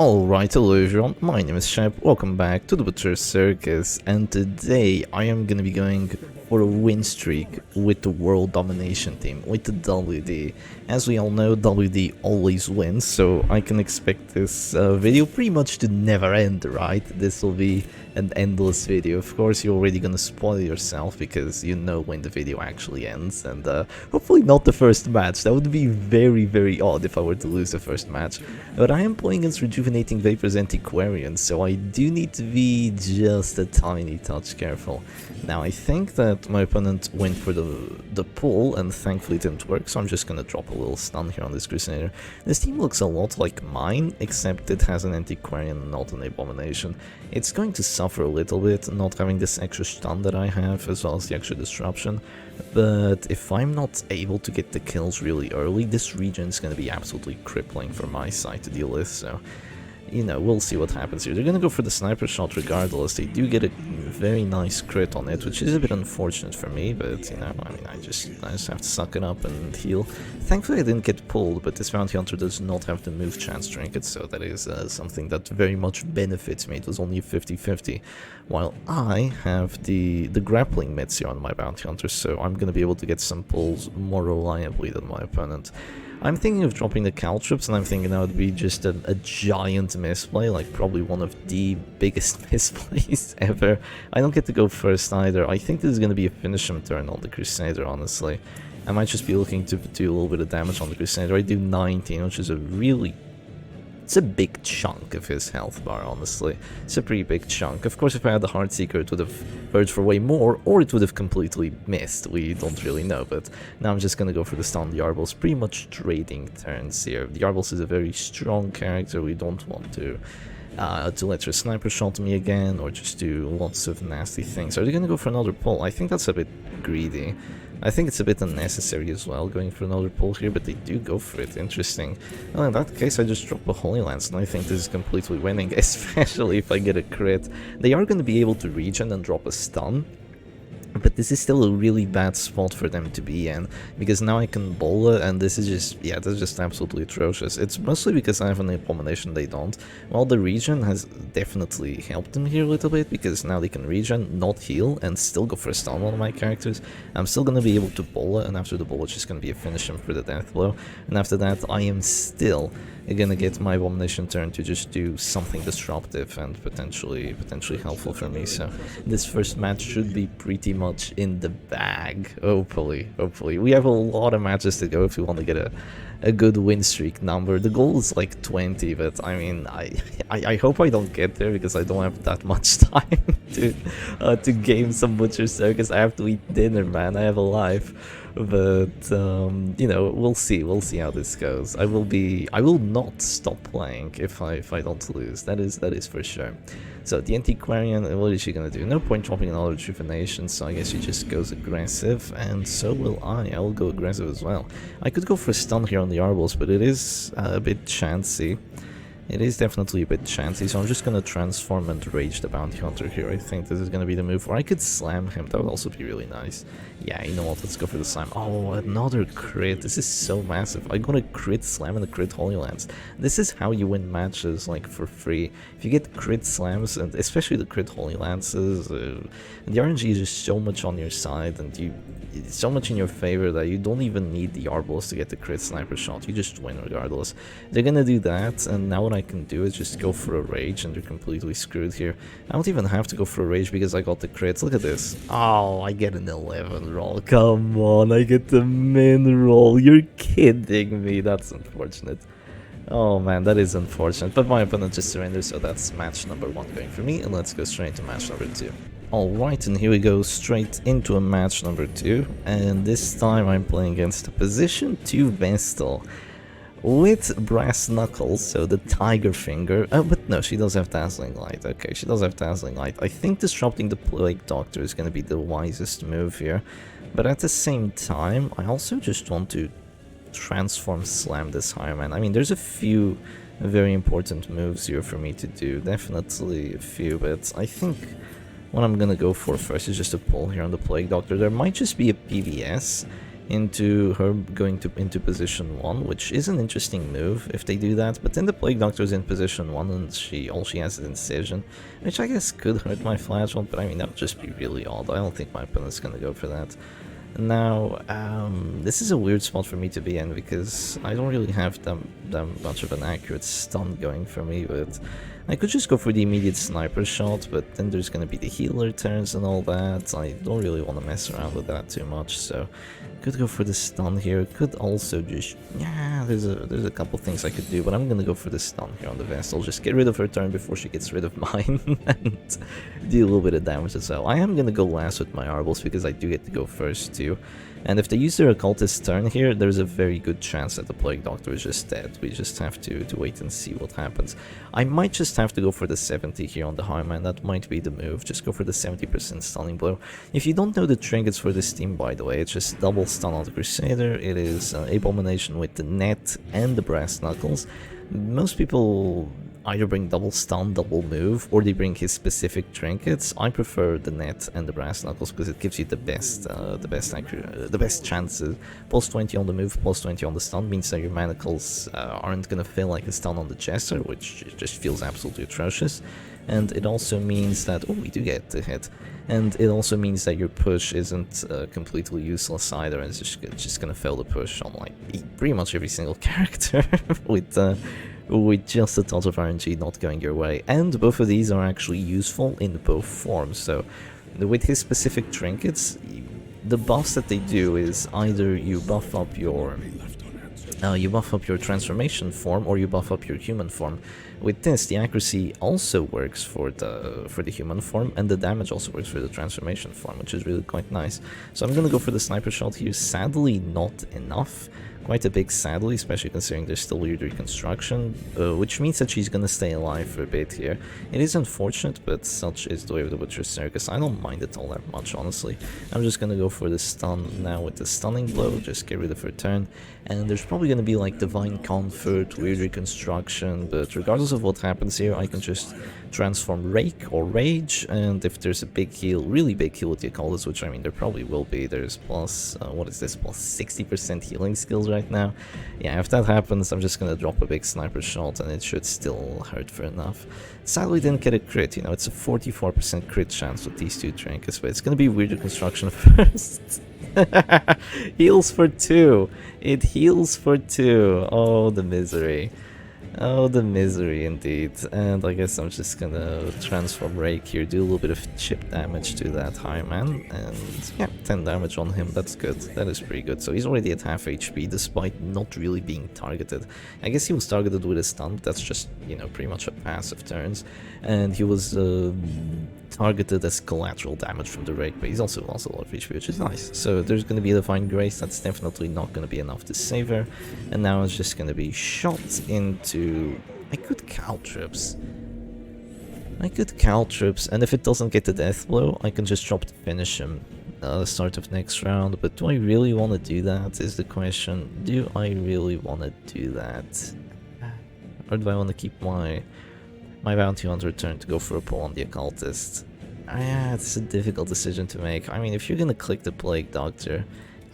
Alright, hello everyone, my name is Shep, welcome back to the Circus, and today I am gonna be going for a win streak with the world domination team, with the WD. As we all know, WD always wins, so I can expect this video pretty much to never end, right? This will be an endless video. Of course, you're already gonna spoil yourself because you know when the video actually ends, and hopefully not the first match. That would be very odd if I were to lose the first match. But I am playing against Rejuvenating Vapors Antiquarian, so I do need to be just a tiny touch careful. Now, I think that my opponent went for the pull, and thankfully it didn't work, so I'm just gonna drop a little stun here on this Crusader. This team looks a lot like mine, except it has an Antiquarian, not an Abomination. It's going to suffer a little bit, not having this extra stun that I have, as well as the extra disruption. But if I'm not able to get the kills really early, this region is going to be absolutely crippling for my side to deal with, so you know, we'll see what happens here. They're gonna go for the sniper shot regardless. They do get a very nice crit on it, which is a bit unfortunate for me, but you know, I mean, I just have to suck it up and heal. Thankfully I didn't get pulled, but this bounty hunter does not have the move chance trinket, so that is something that very much benefits me. It was only 50-50, while I have the grappling mitts here on my bounty hunter, so I'm gonna be able to get some pulls more reliably than my opponent. I'm thinking of dropping the caltrops, and I'm thinking that would be just a giant misplay, like probably one of the biggest misplays ever. I don't get to go first either. I think this is going to be a finish him turn on the Crusader, honestly. I might just be looking to do a little bit of damage on the Crusader. I do 19, which is a really... it's a big chunk of his health bar, honestly. It's a pretty big chunk. Of course, if I had the Heartseeker, it would have verged for way more, or it would have completely missed. We don't really know, but now I'm just gonna go for the stun. The Yarbles, pretty much trading turns here. The Yarbles is a very strong character. We don't want to let her sniper shot me again, or just do lots of nasty things. Are they gonna go for another pull? I think that's a bit greedy. I think it's a bit unnecessary as well, going for another pull here, but they do go for it. Interesting. Well, in that case, I just drop a Holy Lance, and I think this is completely winning, especially if I get a crit. They are going to be able to regen and drop a stun, but this is still a really bad spot for them to be in, because now I can bola, and this is just, yeah, this is just absolutely atrocious. It's mostly because I have an Abomination, they don't. Well, the regen has definitely helped them here a little bit, because now they can regen, not heal, and still go for a stun on one of my characters. I'm still going to be able to bola, and after the bola it's just going to be a finish him for the death blow, and after that I am still gonna get my Abomination turn to just do something disruptive and potentially helpful for me. So this first match should be pretty much in the bag, hopefully. We have a lot of matches to go if we want to get a good win streak number. The goal is like 20, but I mean, I hope I don't get there, because I don't have that much time to game some Butcher Circus. I have to eat dinner, man. I have a life. But you know, we'll see how this goes. I will not stop playing if I don't lose. That is for sure. So the Antiquarian, what is she gonna do? No point dropping another Rejuvenation, so I guess she just goes aggressive, and so will I. I will go aggressive as well. I could go for a stun here on the Arbles, but it is a bit chancy. It is definitely a bit chancy, so I'm just gonna transform and rage the Bounty Hunter here. I think this is gonna be the move, or I could slam him. That would also be really nice. Yeah, you know what, let's go for the slam. Oh, another crit. This is so massive. I got a crit slam and a crit Holy Lance. This is how you win matches, like, for free. If you get crit slams, and especially the crit Holy Lances, the RNG is just so much on your side, and it's so much in your favor that you don't even need the Arbles to get the crit sniper shot. You just win regardless. They're gonna do that, and now what I can do is just go for a rage, and they're completely screwed here. I don't even have to go for a rage because I got the crits. Look at this. Oh, I get an 11 roll. Come on, I get the min roll. You're kidding me. That's unfortunate. Oh man, that is unfortunate. But my opponent just surrendered, so that's match number 1 going for me, and let's go straight to match number 2. Alright, and here we go straight into a match number 2, and this time I'm playing against a position 2 Vestal with Brass Knuckles, so the Tiger Finger. Oh, but no, she does have Dazzling Light. Okay, she does have Dazzling Light. I think disrupting the Plague Doctor is going to be the wisest move here, but at the same time, I also just want to transform slam this Higher Man. I mean, there's a few very important moves here for me to do, definitely a few, but I think what I'm gonna go for first is just a pull here on the Plague Doctor. There might just be a PBS into her going into position 1, which is an interesting move if they do that, but then the Plague Doctor's in position 1 and all she has is Incision, which I guess could hurt my Flash one, but I mean that would just be really odd. I don't think my opponent's gonna go for that. Now, this is a weird spot for me to be in because I don't really have that much of an accurate stun going for me, but I could just go for the immediate sniper shot, but then there's gonna be the healer turns and all that. I don't really want to mess around with that too much, so could go for the stun here. Could also just, yeah, there's a couple things I could do, but I'm gonna go for the stun here on the Vestal. Just get rid of her turn before she gets rid of mine and do a little bit of damage as well. I am gonna go last with my Arbles because I do get to go first too. And if they use their Occultist turn here, there's a very good chance that the Plague Doctor is just dead. We just have to wait and see what happens. I might just have to go for the 70 here on the Highman. That might be the move. Just go for the 70% stunning blow. If you don't know the trinkets for this team, by the way, it's just double stun on the Crusader. It is Abomination with the net and the Brass Knuckles. Most people either bring double stun, double move, or they bring his specific trinkets. I prefer the net and the Brass Knuckles because it gives you the best chances. Plus 20 on the move, plus 20 on the stun means that your manacles aren't gonna feel like a stun on the Jester, which just feels absolutely atrocious. And it also means that, oh, we do get the hit. And it also means that your push isn't completely useless either, and it's just gonna fail the push on like pretty much every single character with just a touch of RNG not going your way. And both of these are actually useful in both forms. So with his specific trinkets, the buffs that they do is either you buff up your transformation form or you buff up your human form. With this, the accuracy also works for the human form, and the damage also works for the transformation form, which is really quite nice. So I'm gonna go for the sniper shot here. Sadly, not enough. Quite a big sadly, especially considering there's still weird reconstruction, which means that she's gonna stay alive for a bit here. It is unfortunate, but such is the way of the Butcher Circus. I don't mind it all that much, honestly. I'm just gonna go for the stun now with the stunning blow, just get rid of her turn. And there's probably gonna be like Divine Comfort, weird reconstruction, but regardless of what happens here, I can just transform Rake or Rage, and if there's a big heal, really big heal with the Occultist, which I mean there probably will be, there's plus, what is this, plus 60% healing skills right now. Yeah, if that happens, I'm just gonna drop a big sniper shot and it should still hurt for enough. Sadly didn't get a crit, you know, it's a 44% crit chance with these two trinkets, but it's gonna be weird reconstruction first. Heals for 2. It heals for 2. Oh, the misery. Oh, the misery indeed. And I guess I'm just gonna transform Rake here, do a little bit of chip damage to that Highman, and yeah, 10 damage on him. That's good. That is pretty good. So he's already at half HP despite not really being targeted. I guess he was targeted with a stun, but that's just, you know, pretty much a passive turns. And he was targeted as collateral damage from the Rake, but he's also lost a lot of HP, which is nice. So there's going to be a Divine Grace. That's definitely not going to be enough to save her. And now it's just going to be shot into... I could Caltrips. And if it doesn't get the death blow, I can just drop to finish him the start of next round. But do I really want to do that, is the question. Do I really want to do that? Or do I want to keep my bounty hunter turn to go for a pull on the Occultist? Yeah, it's a difficult decision to make. I mean, if you're gonna click the Plague Doctor,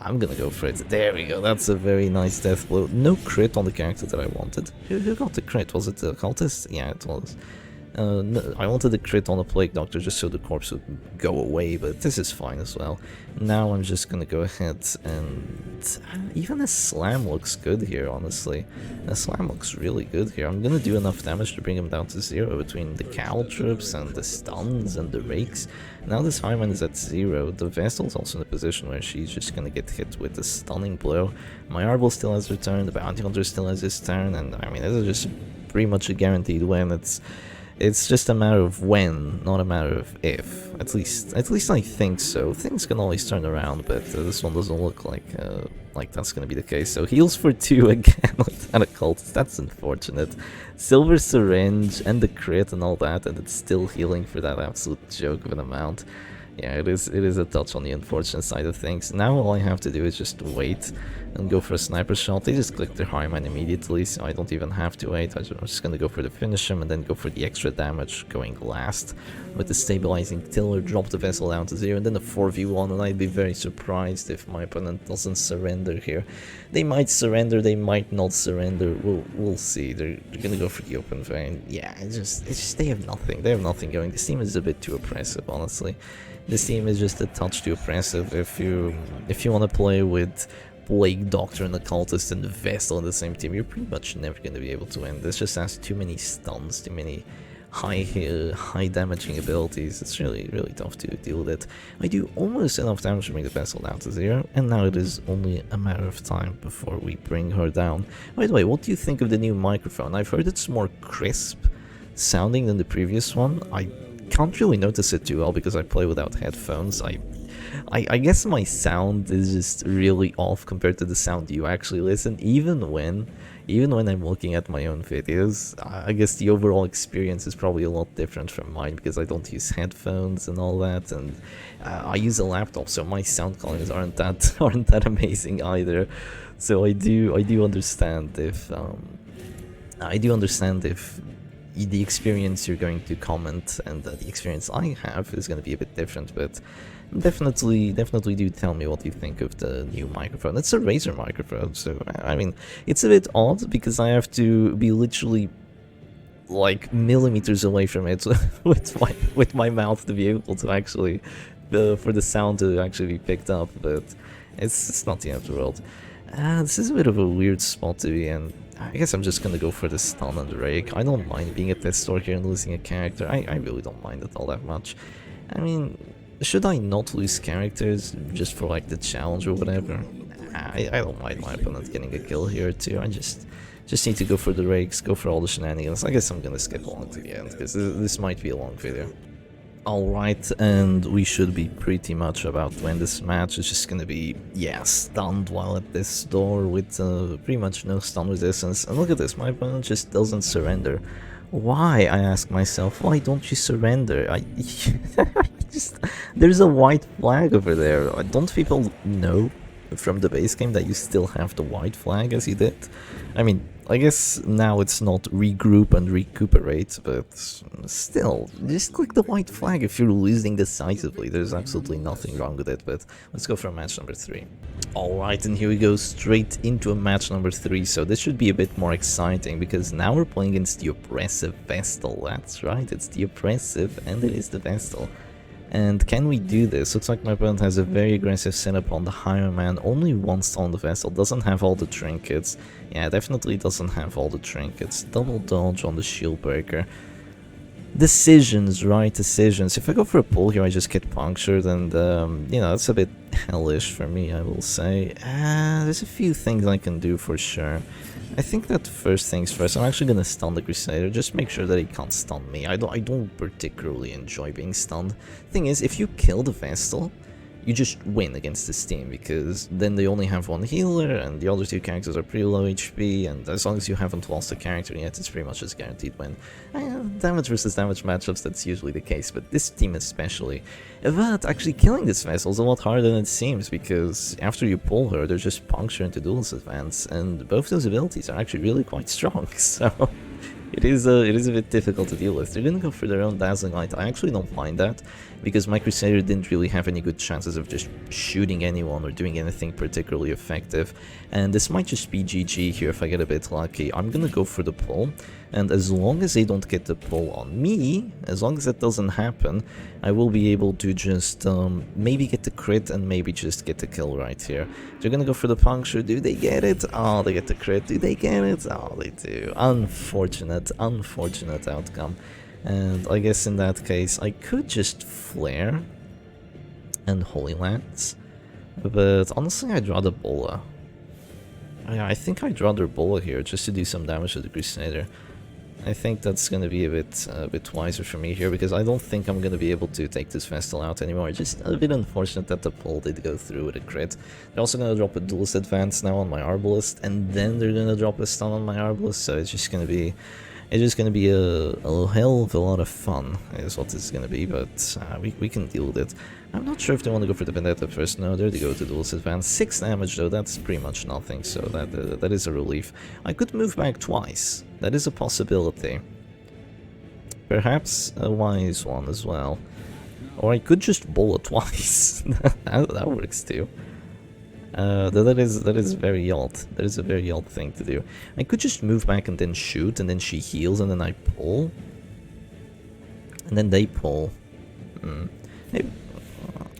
I'm gonna go for it. There we go, that's a very nice death blow. No crit on the character that I wanted. Who got the crit? Was it the Occultist? Yeah, it was. No, I wanted the crit on the Plague Doctor just so the corpse would go away, but this is fine as well. Now I'm just gonna go ahead and... even a Slam looks good here, honestly. A Slam looks really good here. I'm gonna do enough damage to bring him down to 0 between the Caltrips and the stuns and the Rakes. Now this Highman is at 0. The Vestal's also in a position where she's just gonna get hit with a stunning blow. My Arbol still has her turn, the Bounty Hunter still has his turn, and I mean, this is just pretty much a guaranteed win. It's just a matter of when, not a matter of if. At least I think so. Things can always turn around, but this one doesn't look like that's gonna be the case. So heals for 2 again with that Occultist. That's unfortunate. Silver Syringe and the crit and all that, and it's still healing for that absolute joke of an amount. Yeah, it is a touch on the unfortunate side of things. Now all I have to do is just wait and go for a sniper shot. They just click their Highman immediately, so I don't even have to wait. I'm just gonna go for the finish him and then go for the extra damage going last with the stabilizing tiller, drop the vessel down to 0, and then the 4v1, and I'd be very surprised if my opponent doesn't surrender here. They might surrender, they might not surrender. We'll see. They're gonna go for the open vein. Yeah, it's just they have nothing. They have nothing going. This team is a bit too oppressive, honestly. This team is just a touch too oppressive. If you want to play with Plague Doctor and the Cultist and the Vessel in the same team, you're pretty much never going to be able to win. This just has too many stuns, too many high damaging abilities. It's really tough to deal with it. I do almost enough damage to bring the Vessel down to 0, and now it is only a matter of time before we bring her down. By the way, what do you think of the new microphone? I've heard it's more crisp sounding than the previous one. I can't really notice it too well because I play without headphones. I guess my sound is just really off compared to the sound you actually listen, even when I'm looking at my own videos. I guess the overall experience is probably a lot different from mine because I don't use headphones and all that, and I use a laptop, so my sound qualities aren't that amazing either. So I do understand if the experience you're going to comment and the experience I have is going to be a bit different, but definitely do tell me what you think of the new microphone. It's a Razer microphone, so I mean, it's a bit odd because I have to be literally like millimeters away from it with my mouth to be able to actually for the sound to actually be picked up, but it's not the end of the world. This is a bit of a weird spot to be in. I guess I'm just gonna go for the stun and the rake. I don't mind being a Pistor here and losing a character. I really don't mind it all that much. I mean, should I not lose characters just for like the challenge or whatever? I don't mind my opponent getting a kill here too. I just need to go for the rakes, go for all the shenanigans. I guess I'm gonna skip along to the end because this might be a long video. Alright, and we should be pretty much about to end this match. It's just gonna be, yeah, stunned while at this door with pretty much no stun resistance. And look at this, my opponent just doesn't surrender. Why, I ask myself, why don't you surrender? There's a white flag over there. Don't people know from the base game that you still have the white flag as you did? I mean, I guess now it's not regroup and recuperate, but still, just click the white flag if you're losing decisively. There's absolutely nothing wrong with it, but let's go for match number 3. Alright, and here we go straight into a match number 3, so this should be a bit more exciting, because now we're playing against the oppressive Vestal. That's right, it's the oppressive, and it is the Vestal. And can we do this? Looks like my opponent has a very aggressive setup on the Higher Man, only one stun on the Vessel, doesn't have all the trinkets. Yeah, definitely doesn't have all the trinkets. Double dodge on the Shield Breaker. Decisions, right? Decisions. If I go for a pull here, I just get punctured, and, you know, that's a bit hellish for me, I will say. There's a few things I can do for sure. I think that first things first, I'm actually gonna stun the Crusader, just make sure that he can't stun me. I don't particularly enjoy being stunned. Thing is, if you kill the Vestal, you just win against this team, because then they only have one healer, and the other two characters are pretty low HP, and as long as you haven't lost a character yet, it's pretty much just guaranteed win. Damage versus damage matchups, that's usually the case, but this team especially. But actually killing this Vessel is a lot harder than it seems, because after you pull her, there's just puncture into duelist advance, and both those abilities are actually really quite strong, so it is a bit difficult to deal with. They're gonna go for their own Dazzling Light. I actually don't mind that, because my Crusader didn't really have any good chances of just shooting anyone or doing anything particularly effective. And this might just be GG here if I get a bit lucky. I'm gonna go for the pull, and as long as they don't get the pull on me, as long as that doesn't happen, I will be able to just maybe get the crit and maybe just get the kill right here. They're gonna go for the puncture. Do they get it? Oh, they get the crit. Do they get it? Oh, they do. Unfortunate outcome. And I guess in that case, I could just flare and Holy Lance, but honestly, I'd rather Bola. I think I'd rather Bola here just to do some damage to the Crusader. I think that's going to be a bit wiser for me here, because I don't think I'm going to be able to take this Vestal out anymore. Just a bit unfortunate that the pull did go through with a crit. They're also going to drop a duelist advance now on my Arbalist, and then they're going to drop a stun on my Arbalist, so it's just going to be It's just gonna be a hell of a lot of fun, is what it's gonna be, but we can deal with it. I'm not sure if they want to go for the Vendetta first. No, there they go to Duelist Advance. 6 damage though, that's pretty much nothing, so that is a relief. I could move back twice. That is a possibility. Perhaps a wise one as well. Or I could just bullet twice. that works too. That is very odd. That is a very odd thing to do. I could just move back and then shoot, and then she heals, and then I pull, and then they pull.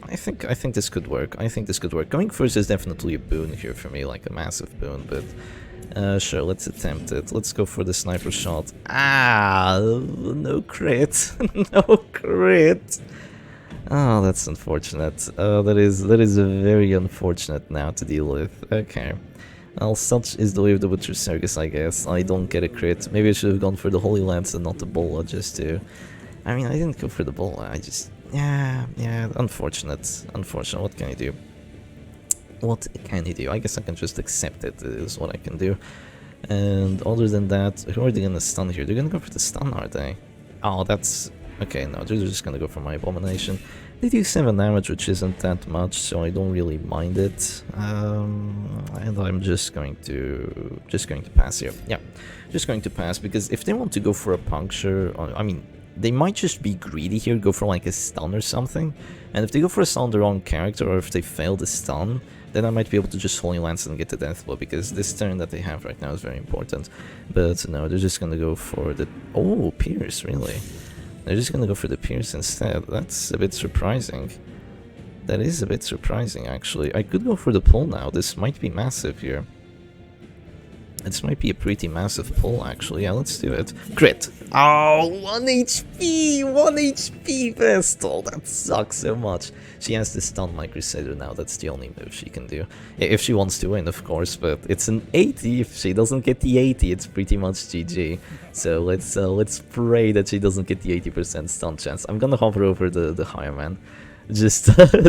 I think this could work. I think this could work. Going first is definitely a boon here for me, like a massive boon. But sure, let's attempt it. Let's go for the sniper shot. Ah, no crit, no crit. Oh, that's unfortunate. That is very unfortunate now to deal with. Okay. Well, such is the way of the Butcher Circus, I guess. I don't get a crit. Maybe I should have gone for the Holy Lance and not the Bola, just to... I mean, I didn't go for the Bola, I just... Yeah, unfortunate. Unfortunate, what can I do? What can I do? I guess I can just accept it, is what I can do. And other than that, who are they gonna stun here? They're gonna go for the stun, are they? Oh, that's... Okay, no, they're just gonna go for my abomination. They do 7 damage, which isn't that much, so I don't really mind it. And I'm just going to pass here. Yeah, just going to pass, because if they want to go for a puncture, I mean, they might just be greedy here, go for like a stun or something. And if they go for a stun on their own character, or if they fail the stun, then I might be able to just Holy Lance and get the death blow, because this turn that they have right now is very important. But no, they're just gonna go for the... Oh, Pierce, really? They're just gonna go for the Pierce instead. That's a bit surprising. That is a bit surprising, actually. I could go for the pull now. This might be massive here. This might be a pretty massive pull, actually. Yeah, let's do it. Crit! Oh, 1 HP! 1 HP, Vestal! That sucks so much. She has to stun my Crusader now. That's the only move she can do. If she wants to win, of course, but it's an 80. If she doesn't get the 80, it's pretty much GG. So let's pray that she doesn't get the 80% stun chance. I'm gonna hover over the Higher Man. Just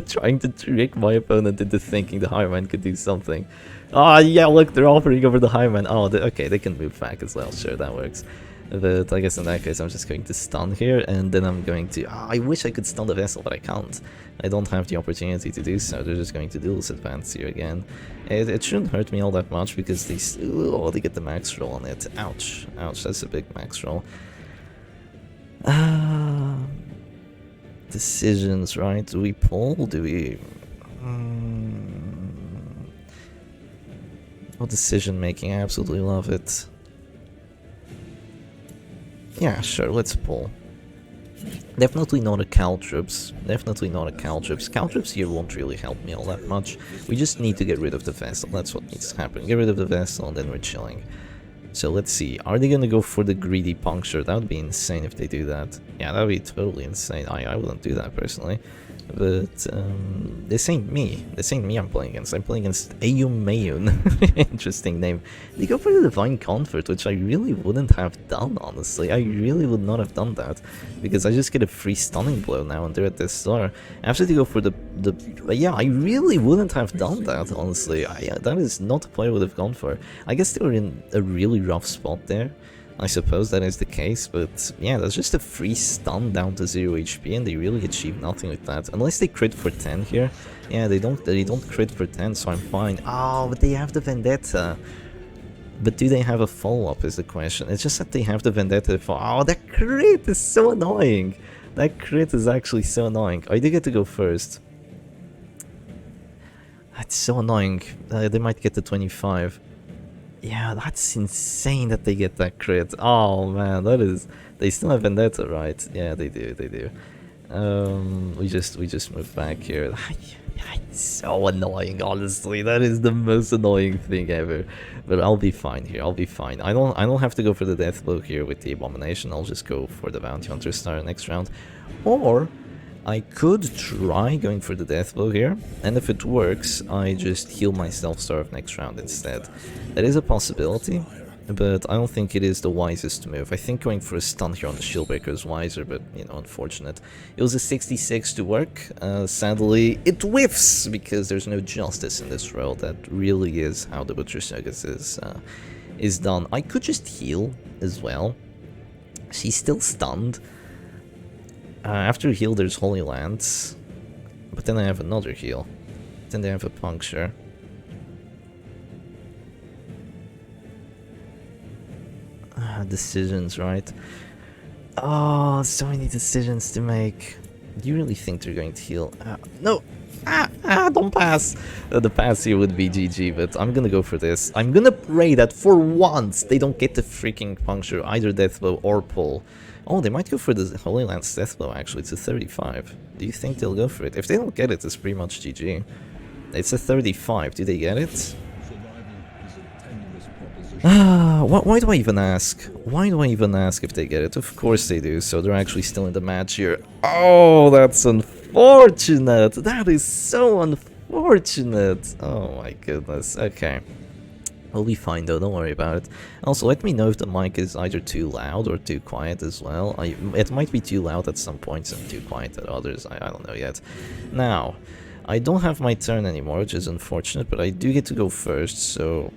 trying to trick my opponent into thinking the Higher Man could do something. Ah, yeah, look, they're hovering over the Higher Man. Oh, okay, they can move back as well. Sure, that works. But I guess in that case, I'm just going to stun here, and then I'm going to... Oh, I wish I could stun the Vessel, but I can't. I don't have the opportunity to do so. They're just going to Duelist Advance here again. It shouldn't hurt me all that much, because they get the max roll on it. Ouch. Ouch, that's a big max roll. Decisions, right? Do we pull? Do we... Oh, decision making, I absolutely love it. Yeah, sure, let's pull. Definitely not a Caltrips. Definitely not a Caltrips. Caltrips here won't really help me all that much. We just need to get rid of the Vessel. That's what needs to happen. Get rid of the Vessel and then we're chilling. So let's see. Are they gonna go for the greedy puncture? That would be insane if they do that. Yeah, that would be totally insane. I wouldn't do that personally. But this ain't me. This ain't me I'm playing against. I'm playing against Ayum Mayun. Interesting name. They go for the Divine Comfort, which I really wouldn't have done, honestly. I really would not have done that. Because I just get a free stunning blow now and they're at this star. After they go for the yeah, I really wouldn't have done that, honestly. That is not a play I would have gone for. I guess they were in a really rough spot there. I suppose that is the case, but yeah, that's just a free stun down to 0 HP, and they really achieve nothing with that. Unless they crit for 10 here. Yeah, they don't crit for 10, so I'm fine. Oh, but they have the Vendetta. But do they have a follow-up is the question. It's just that they have the Vendetta for... Oh, that crit is so annoying. That crit is actually so annoying. I do get to go first. That's so annoying. They might get to 25. Yeah, that's insane that they get that crit. Oh man, that is... They still have Vendetta, right? Yeah, they do, they do. We just move back here. It's so annoying, honestly. That is the most annoying thing ever. But I'll be fine here, I'll be fine. I don't have to go for the death blow here with the Abomination. I'll just go for the Bounty Hunter Star next round. Or I could try going for the death blow here, and if it works, I just heal myself Starve next round instead. That is a possibility, but I don't think it is the wisest move. I think going for a stun here on the Shieldbreaker is wiser, but, you know, unfortunate. It was a 66 to work. Sadly, it whiffs, because there's no justice in this world. That really is how the Butcher Circus is done. I could just heal as well. She's still stunned. After heal, there's Holy Lance. But then I have another heal. Then they have a puncture. Decisions, right? Oh, so many decisions to make. Do you really think they're going to heal? No! Don't pass! The pass here would be GG, but I'm gonna go for this. I'm gonna pray that for once they don't get the freaking puncture, either Deathblow or pull. Oh, they might go for the Holy Lance Deathblow actually, it's a 35. Do you think they'll go for it? If they don't get it, it's pretty much GG. It's a 35, do they get it? Why do I even ask? Why do I even ask if they get it? Of course they do, so they're actually still in the match here. Oh, that's unfortunate! That is so unfortunate! Oh my goodness, okay. We'll be fine though, don't worry about it. Also, let me know if the mic is either too loud or too quiet as well. It might be too loud at some points and too quiet at others, I don't know yet. Now, I don't have my turn anymore, which is unfortunate, but I do get to go first, so...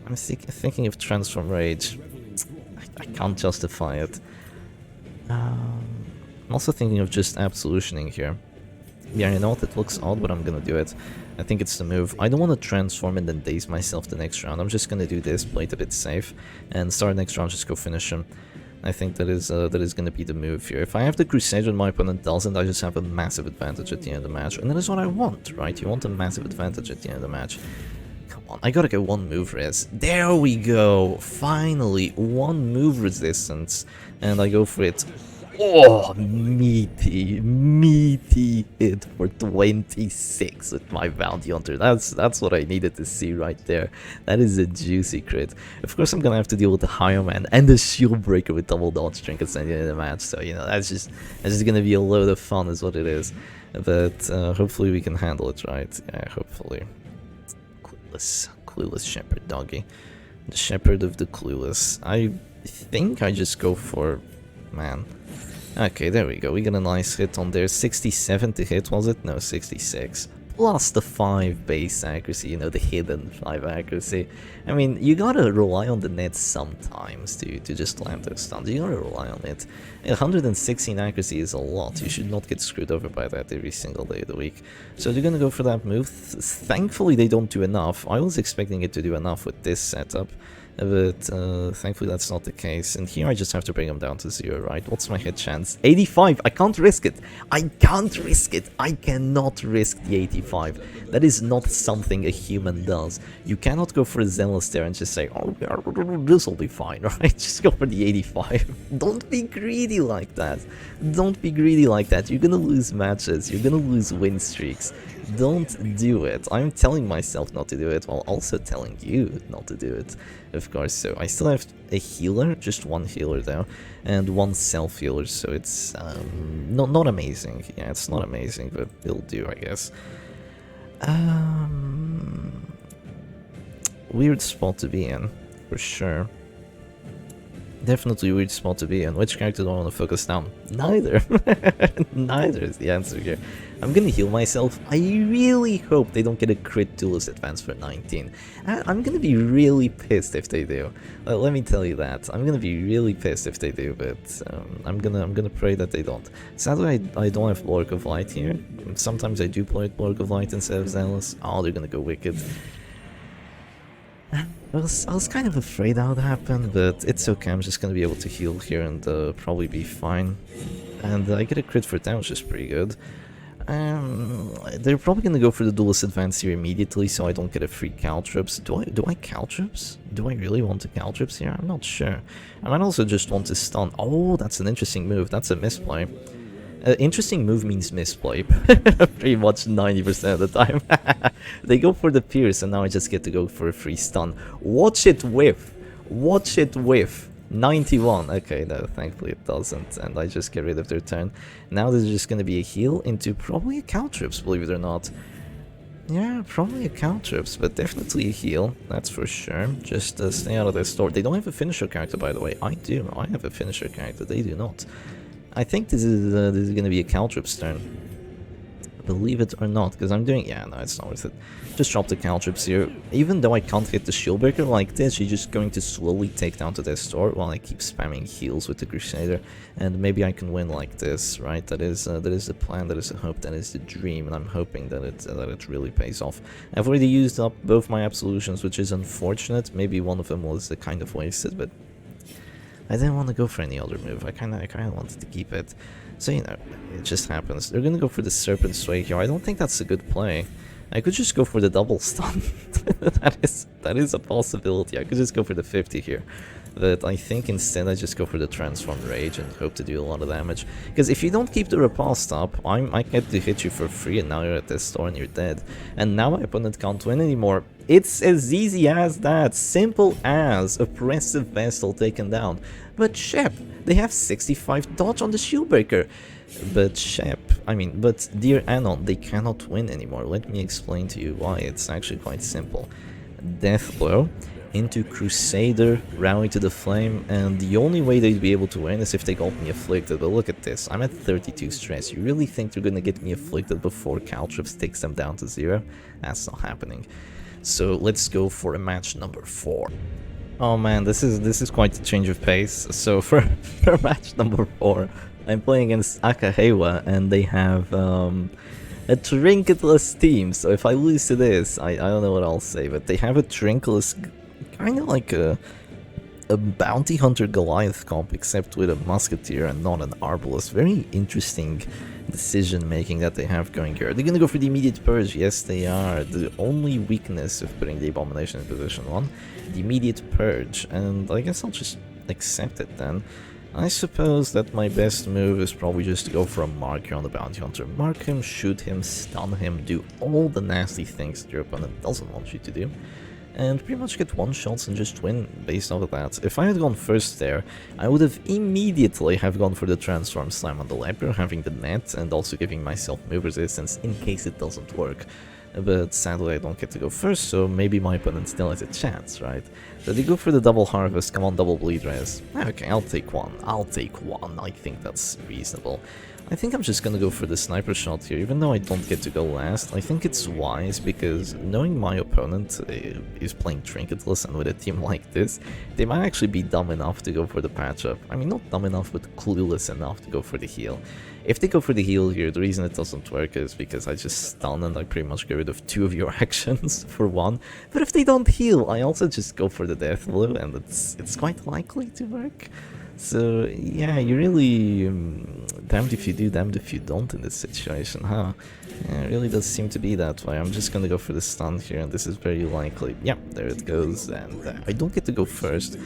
I'm thinking of Transform Rage. I can't justify it. I'm also thinking of just Absolutioning here. Yeah, you know what, it looks odd, but I'm gonna do it. I think it's the move. I don't want to transform and then daze myself the next round. I'm just gonna do this, play it a bit safe, and start next round, just go finish him. I think that is gonna be the move here. If I have the Crusader and my opponent doesn't, I just have a massive advantage at the end of the match. And that is what I want, right? You want a massive advantage at the end of the match. Come on, I gotta get one move res. There we go! Finally, one move resistance. And I go for it. Oh, meaty hit for 26 with my Bounty Hunter. That's what I needed to see right there. That is a juicy crit. Of course, I'm gonna have to deal with the Higher Man and the Shield Breaker with double dodge trinkets at the end of the match. So you know that's just gonna be a load of fun, is what it is. But hopefully we can handle it, right? Yeah, hopefully. Clueless Shepherd doggy, the Shepherd of the Clueless. I think I just go for man. Okay, there we go. We got a nice hit on there. 67 to hit, was it? No, 66. Plus the 5 base accuracy, you know, the hidden 5 accuracy. I mean, you gotta rely on the net sometimes to just land those stuns. You gotta rely on it. 116 accuracy is a lot. You should not get screwed over by that every single day of the week. So they're gonna go for that move. Thankfully, they don't do enough. I was expecting it to do enough with this setup. But thankfully that's not the case, and here I just have to bring him down to 0, right? What's my hit chance? 85! I can't risk it! I can't risk it! I cannot risk the 85. That is not something a human does. You cannot go for a Zealous there and just say, oh, this will be fine, right? Just go for the 85. Don't be greedy like that. Don't be greedy like that. You're gonna lose matches. You're gonna lose win streaks. Don't do it. I'm telling myself not to do it, while also telling you not to do it, of course. So I still have a healer, just one healer though, and one self-healer, so it's not amazing. Yeah, it's not amazing, but it'll do, I guess. Weird spot to be in, for sure. Definitely a weird spot to be in. Which character do I want to focus down? Neither. Neither is the answer here. I'm gonna heal myself. I really hope they don't get a crit duelist advance for 19. I'm gonna be really pissed if they do. Let me tell you that. I'm gonna be really pissed if they do, but I'm gonna pray that they don't. Sadly, I don't have Lord of Light here. Sometimes I do play with Lord of Light instead of Zealous. Oh, they're gonna go Wicked. I was kind of afraid that would happen, but it's okay. I'm just gonna be able to heal here and probably be fine. And I get a crit for 10, which is pretty good. They're probably gonna go for the duelist advance here immediately, so I don't get a free caltrops. Do I caltrops? Do I really want to caltrops here? I'm not sure. I might also just want to stun. Oh, that's an interesting move. That's a misplay. Interesting move means misplay. Pretty much 90% of the time. They go for the pierce, and now I just get to go for a free stun. Watch it whiff. Watch it whiff. 91. Okay, no, thankfully it doesn't, and I just get rid of their turn. Now there's just gonna be a heal into probably a caltrops, believe it or not. Yeah, probably a caltrops, but definitely a heal, that's for sure. Just stay out of their store. They don't have a finisher character, by the way. I do. I have a finisher character. They do not. I think this is gonna be a caltrops turn. Believe it or not, because I'm doing... Yeah, no, it's not worth it. Just drop the caltrips here. Even though I can't hit the shieldbreaker like this, she's just going to slowly take down to the store while I keep spamming heals with the Crusader. And maybe I can win like this, right? That is the plan, that is the hope, that is the dream, and I'm hoping that it really pays off. I've already used up both my absolutions, which is unfortunate. Maybe one of them was kind of wasted, but I didn't want to go for any other move. I kind of wanted to keep it. So, you know, it just happens. They're going to go for the Serpent Sway here. I don't think that's a good play. I could just go for the double stun. that is a possibility. I could just go for the 50 here. But I think instead I just go for the Transform Rage and hope to do a lot of damage. Because if you don't keep the riposte up, I get to hit you for free and now you're at this store and you're dead. And now my opponent can't win anymore. It's as easy as that. Simple as Oppressive Vessel taken down. But Shep, they have 65 dodge on the Shieldbreaker. But but Dear Anon, they cannot win anymore. Let me explain to you why. It's actually quite simple. Death Blow into Crusader, Rally to the Flame, and the only way they'd be able to win is if they got me Afflicted. But look at this, I'm at 32 stress. You really think they're gonna get me Afflicted before Caltrips takes them down to 0? That's not happening. So let's go for a match number 4. Oh man, this is quite a change of pace. So for match number 4, I'm playing against Akahewa, and they have a trinketless team. So if I lose to this, I don't know what I'll say, but they have a trinketless, kind of like a bounty hunter Goliath comp, except with a musketeer and not an arbalist. Very interesting decision making that they have going here. Are they gonna go for the immediate purge? Yes, they are. The only weakness of putting the abomination in position 1, the immediate purge, and I guess I'll just accept it then. I suppose that my best move is probably just to go for a mark here on the bounty hunter. Mark him, shoot him, stun him, do all the nasty things that your opponent doesn't want you to do, and pretty much get one-shots and just win based off of that. If I had gone first there, I would have immediately have gone for the Transform Slam on the Leper, having the net and also giving myself move resistance in case it doesn't work. But sadly I don't get to go first, so maybe my opponent still has a chance, right? So they go for the double harvest, come on, double bleed res. Okay, I'll take one, I think that's reasonable. I think I'm just gonna go for the sniper shot here, even though I don't get to go last. I think it's wise, because knowing my opponent is playing Trinketless, and with a team like this, they might actually be dumb enough to go for the patch-up. I mean, not dumb enough, but clueless enough to go for the heal. If they go for the heal here, the reason it doesn't work is because I just stun and I pretty much get rid of 2 of your actions for 1. But if they don't heal, I also just go for the death blow, and it's quite likely to work. So yeah, you really damned if you do, damned if you don't in this situation, huh? Yeah, it really does seem to be that way. I'm just gonna go for the stun here, and this is very likely. Yeah, there it goes, and I don't get to go first,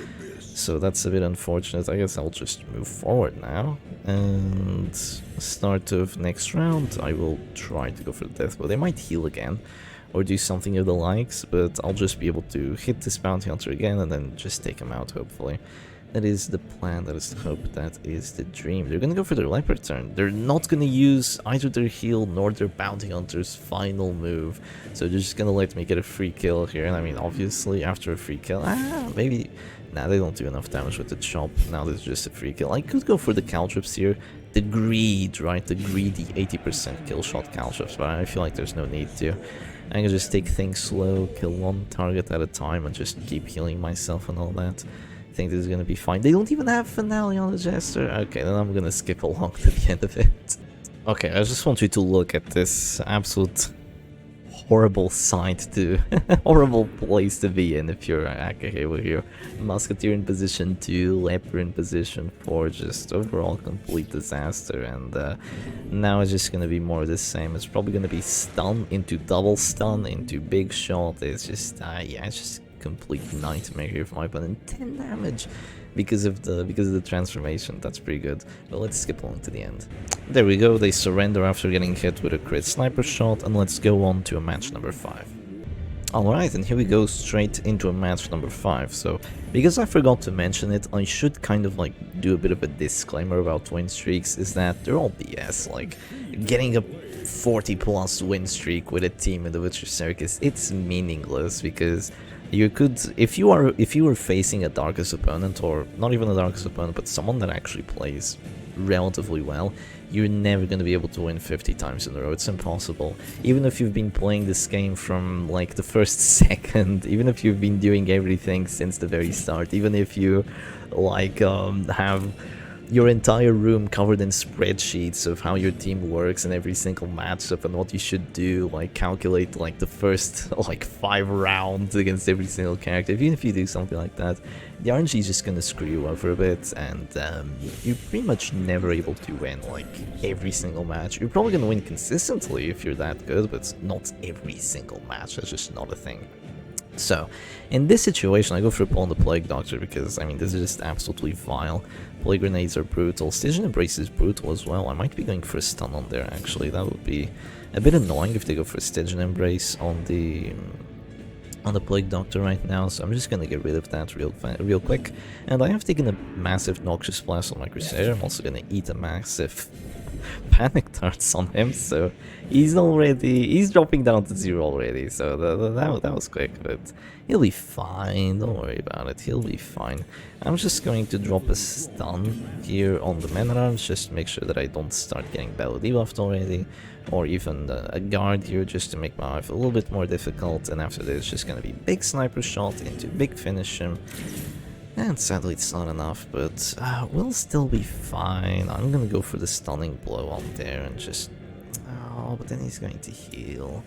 so that's a bit unfortunate. I guess I'll just move forward now, and start of next round, I will try to go for the death blow. They might heal again, or do something of the likes, but I'll just be able to hit this bounty hunter again, and then just take him out, hopefully. That is the plan, that is the hope, that is the dream. They're gonna go for their Leper turn. They're not gonna use either their heal nor their bounty hunter's final move. So they're just gonna let me get a free kill here. And I mean, obviously, after a free kill, maybe... Nah, they don't do enough damage with the chop. Now there's just a free kill. I could go for the caltrips here. The greed, right? The greedy 80% kill shot caltrips, but I feel like there's no need to. I can just take things slow, kill one target at a time, and just keep healing myself and all that. I think this is gonna be fine. They don't even have finale on the Jester. Okay, then I'm gonna skip along to the end of it. Okay, I just want you to look at this absolute horrible sight to horrible place to be in if you're Akahewa here. Musketeer in position 2, Leper in position 4, just overall complete disaster, and now it's just gonna be more of the same. It's probably gonna be stun into double stun into big shot. It's just yeah, it's just complete nightmare here for my opponent. 10 damage because of the transformation. That's pretty good. But let's skip on to the end. There we go. They surrender after getting hit with a crit sniper shot, and let's go on to a match number 5. Alright, and here we go straight into a match number 5. So, because I forgot to mention it, I should kind of like do a bit of a disclaimer about win streaks, is that they're all BS. Like, getting a 40+ win streak with a team in the Witcher Circus, it's meaningless, because you could, if you were facing a Darkest opponent, or not even a Darkest opponent, but someone that actually plays relatively well, you're never going to be able to win 50 times in a row. It's impossible. Even if you've been playing this game from like the first second, even if you've been doing everything since the very start, even if you like have your entire room covered in spreadsheets of how your team works and every single matchup and what you should do, like calculate like the first like 5 rounds against every single character. Even if you do something like that, the RNG is just gonna screw you over a bit, and you're pretty much never able to win like every single match. You're probably gonna win consistently if you're that good, but not every single match. That's just not a thing. So, in this situation, I go for a pull on the Plague Doctor because, I mean, this is just absolutely vile. Plague Grenades are brutal. Stygian Embrace is brutal as well. I might be going for a stun on there, actually. That would be a bit annoying if they go for a Stygian Embrace on the Plague Doctor right now, so I'm just gonna get rid of that real quick. And I have taken a massive Noxious Blast on my Crusader. I'm also gonna eat a massive Panic Darts on him, so he's dropping down to 0 already, so that was quick, but he'll be fine, don't worry about it, he'll be fine. I'm just going to drop a stun here on the Man at Arms, just to make sure that I don't start getting battle debuffed already, or even a guard here, just to make my life a little bit more difficult, and after this, just gonna be big sniper shot into big finish him. And sadly it's not enough, but we'll still be fine. I'm gonna go for the stunning blow on there and just... Oh, but then he's going to heal.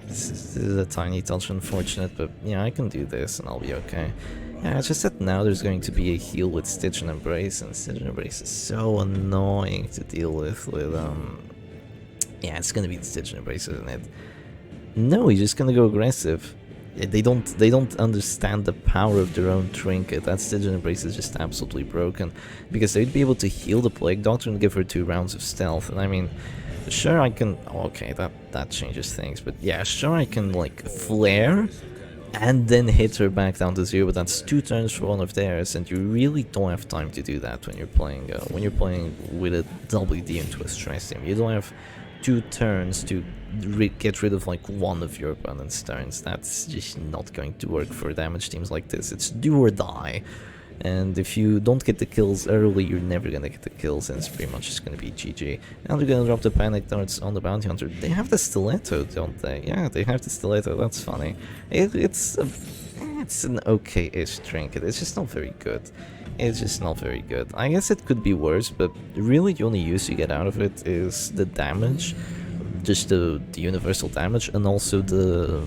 This is a tiny touch unfortunate, but yeah, I can do this and I'll be okay. Yeah, it's just that now there's going to be a heal with Stygian Embrace, and Stygian Embrace is so annoying to deal with yeah, it's gonna be the Stygian Embrace, isn't it? No, he's just gonna go aggressive. They don't understand the power of their own trinket. That Stygian Embrace is just absolutely broken, because they'd be able to heal the Plague Doctor and give her 2 rounds of stealth. And I mean, sure I can... Okay, that changes things, but yeah, sure I can like flare and then hit her back down to 0, but that's 2 turns for one of theirs, and you really don't have time to do that when you're playing with a WD into a stress team. You don't have 2 turns to get rid of like one of your opponent's turns. That's just not going to work for damage teams like this. It's do or die, and if you don't get the kills early, you're never gonna get the kills, and it's pretty much just gonna be GG. Now they're gonna drop the Panic Darts on the Bounty Hunter. They have the Stiletto, don't they? Yeah, they have the Stiletto. That's funny. It's an okay-ish trinket. It's just not very good. It's just not very good. I guess it could be worse, but really the only use you get out of it is the damage, just the universal damage, and also the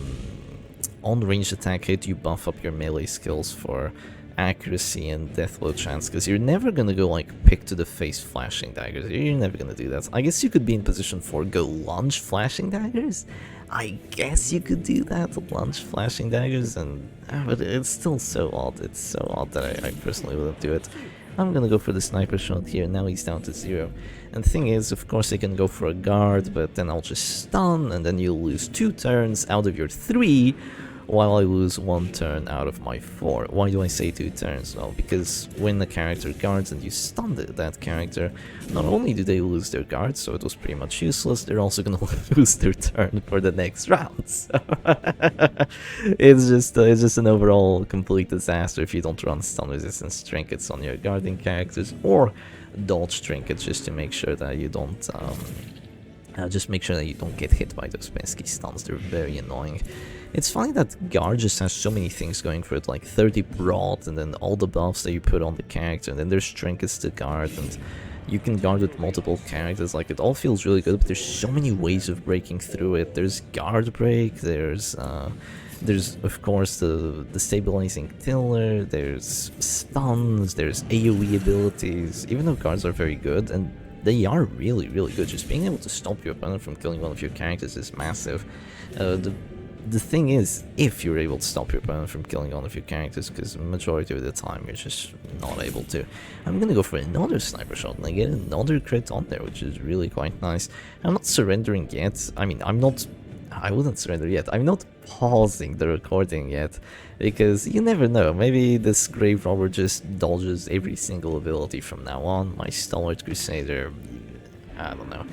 on-range attack hit. You buff up your melee skills for accuracy and death blow chance, because you're never gonna go like pick to the face flashing daggers. You're never gonna do that. I guess you could be in position for go lunge flashing daggers. I guess you could do that, lunge flashing daggers, and but it's still so odd. It's so odd that I personally wouldn't do it. I'm gonna go for the sniper shot here. Now he's down to 0. And the thing is, of course, I can go for a guard, but then I'll just stun, and then you'll lose 2 turns out of your 3, while I lose 1 turn out of my 4. Why do I say 2 turns? Well, because when the character guards and you stun that character, not only do they lose their guard, so it was pretty much useless, they're also gonna lose their turn for the next round. So it's just an overall complete disaster if you don't run stun resistance trinkets on your guarding characters, or dodge trinkets, just to make sure that you don't get hit by those pesky stuns. They're very annoying. It's funny that guard just has so many things going for it, like 30 broad, and then all the buffs that you put on the character, and then there's trinkets to guard, and you can guard with multiple characters. Like, it all feels really good, but there's so many ways of breaking through it. There's guard break, there's of course the stabilizing tiller, there's stuns, there's AoE abilities. Even though guards are very good, and they are really, really good, just being able to stop your opponent from killing one of your characters is massive. The thing is, if you're able to stop your opponent from killing one of your characters, because the majority of the time you're just not able to. I'm gonna go for another sniper shot, and I get another crit on there, which is really quite nice. I'm not surrendering yet. I mean, I wouldn't surrender yet. I'm not pausing the recording yet, because you never know. Maybe this Grave Robber just dodges every single ability from now on. My Stalwart Crusader, I don't know.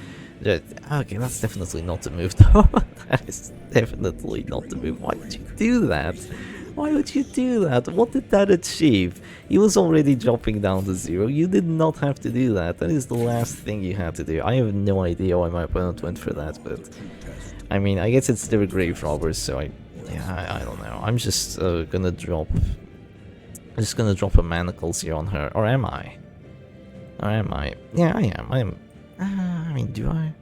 Okay, that's definitely not the move though. That is definitely not the move. Why did you do that? Why would you do that? What did that achieve? He was already dropping down to 0. You did not have to do that. That is the last thing you had to do. I have no idea why my opponent went for that, but I mean, I guess it's their grave robbers, so I don't know. I'm just gonna drop. I'm just gonna drop a manacles here on her, or am I? Or am I? Yeah, I am. I am. I mean, do I?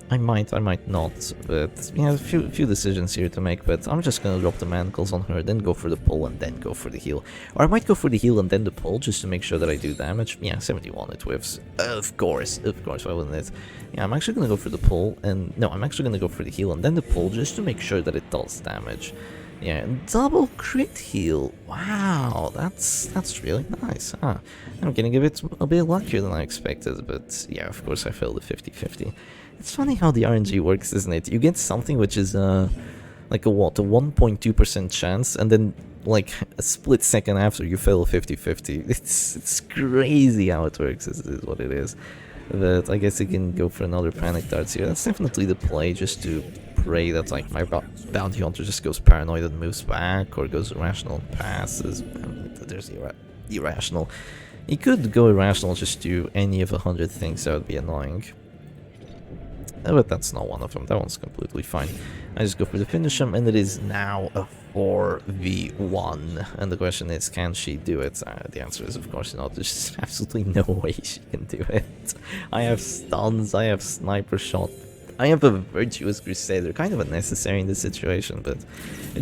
I might not, but yeah, a few decisions here to make, but I'm just gonna drop the manacles on her, then go for the pull, and then go for the heal. Or I might go for the heal and then the pull, just to make sure that I do damage. Yeah, 71, it whiffs. Of course, why wouldn't it? Yeah, I'm actually gonna go for the pull, and no, I'm actually gonna go for the heal and then the pull, just to make sure that it does damage. Yeah, double crit heal. Wow, that's really nice, huh? I'm getting a bit luckier than I expected, but yeah, of course I failed the 50-50. It's funny how the RNG works, isn't it? You get something which is like a 1.2% chance, and then like a split second after you fail 50-50. It's crazy how it works. Is what it is. But I guess you can go for another panic darts here. That's definitely the play, just to pray that like my bounty hunter just goes paranoid and moves back, or goes irrational and passes. There's irrational. He could go irrational, just do any of 100 things. That would be annoying. But that's not one of them. That one's completely fine. I just go for the finish him, and it is now a 4v1. And the question is, can she do it? The answer is, of course not. There's absolutely no way she can do it. I have stuns, I have sniper shot, I have a Virtuous Crusader. Kind of unnecessary in this situation, but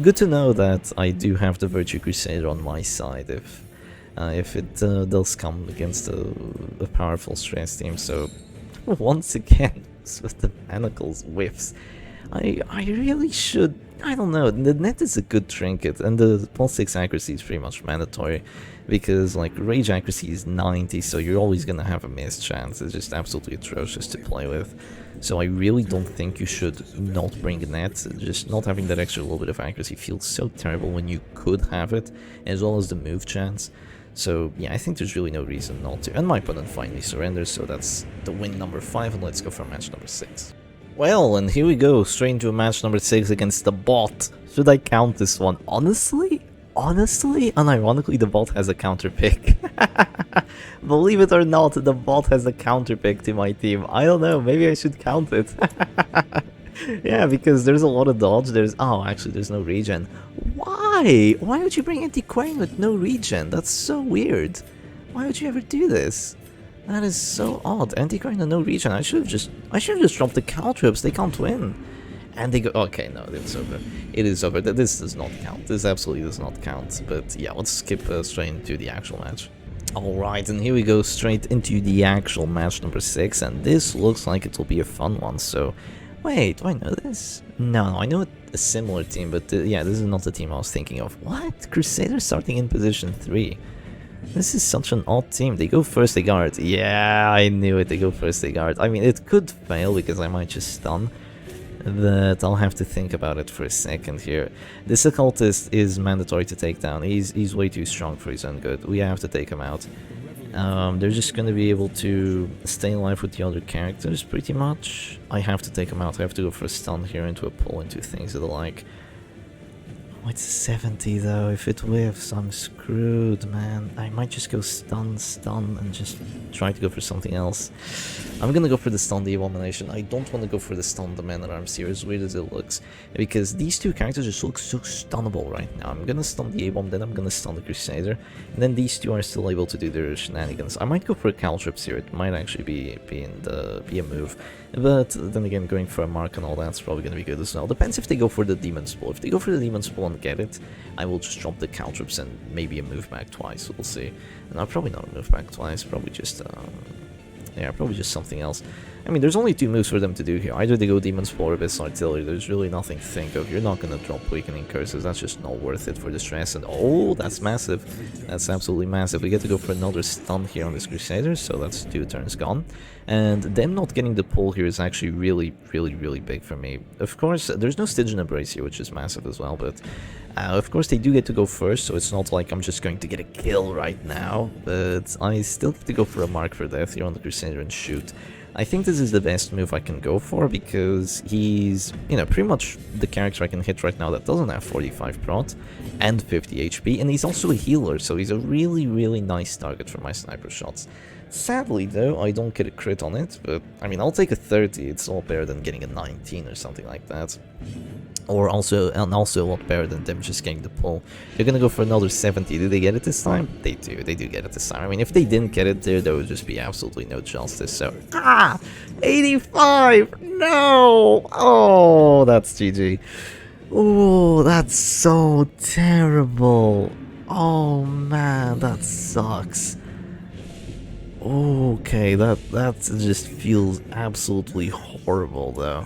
good to know that I do have the Virtue Crusader on my side if it does come against a powerful stress team. So once again, with the manacles whiffs, I really should. I don't know, the net is a good trinket, and the +6 accuracy is pretty much mandatory, because like rage accuracy is 90, so you're always gonna have a miss chance. It's just absolutely atrocious to play with. So I really don't think you should not bring a net. Just not having that extra little bit of accuracy feels so terrible when you could have it, as well as the move chance. So yeah, I think there's really no reason not to. And my opponent finally surrenders, so that's the win number 5, and let's go for match number 6. Well, and here we go, straight into match number 6 against the bot. Should I count this one? Honestly, unironically, the bot has a counter pick. Believe it or not, the bot has a counter pick to my team. I don't know, maybe I should count it. Yeah, because there's a lot of dodge. Oh, actually, there's no regen. Why? Why would you bring anti-Quang with no regen? That's so weird. Why would you ever do this? That is so odd. Anti-Quang and no regen. I should have just dropped the Cal troops. They can't win. And they go. Okay, no, it's over. It is over. This does not count. This absolutely does not count. But yeah, let's skip straight into the actual match. Alright, and here we go straight into the actual match number 6, and this looks like it will be a fun one. So, wait, do I know this? No, I know a similar team, but yeah, this is not the team I was thinking of. What? Crusader starting in position 3. This is such an odd team. They go first, they guard. Yeah, I knew it. They go first, they guard. I mean, it could fail because I might just stun, but I'll have to think about it for a second here. This occultist is mandatory to take down. He's way too strong for his own good. We have to take him out. They're just going to be able to stay alive with the other characters, pretty much. I have to take him out. I have to go for a stun here, into a pull, into things of the like. Oh, it's 70 though. If it whiffs, I'm screwed, man. I might just go stun, and just try to go for something else. I'm gonna go for the stun, the abomination. I don't want to go for the stun, the man-at-arms here, as weird as it looks, because these two characters just look so stunnable right now. I'm gonna stun the A-bomb, then I'm gonna stun the Crusader, and then these two are still able to do their shenanigans. I might go for a Caltrips here. It might actually be a move. But then again, going for a mark and all that's probably going to be good as well. Depends if they go for the Demon's Pull. If they go for the Demon's Pull and get it, I will just drop the Caltrips and maybe a move back twice. We'll see. No, probably not a move back twice. Probably just, yeah, probably just something else. I mean, there's only 2 moves for them to do here. Either they go Demon's Pull or Abyss Artillery. There's really nothing to think of. You're not going to drop Weakening Curses. That's just not worth it for the stress. And oh, that's massive. That's absolutely massive. We get to go for another stun here on this Crusader, so that's 2 turns gone. And them not getting the pull here is actually really big for me. Of course, there's no Stygian Embrace here, which is massive as well, but of course they do get to go first, so it's not like I'm just going to get a kill right now, but I still have to go for a mark for death here on the Crusader and shoot. I think this is the best move I can go for because he's, you know, pretty much the character I can hit right now that doesn't have 45 prot and 50 HP, and he's also a healer, so he's a really, really nice target for my sniper shots. Sadly, though, I don't get a crit on it, but, I mean, I'll take a 30, it's all better than getting a 19 or something like that. Or also a lot better than them just getting the pull. They're gonna go for another 70. Do they get it this time? They do get it this time. I mean, if they didn't get it there would just be absolutely no justice. So 85. No. Oh, that's GG. Oh, that's so terrible. Oh man, that sucks. Okay, that just feels absolutely horrible though.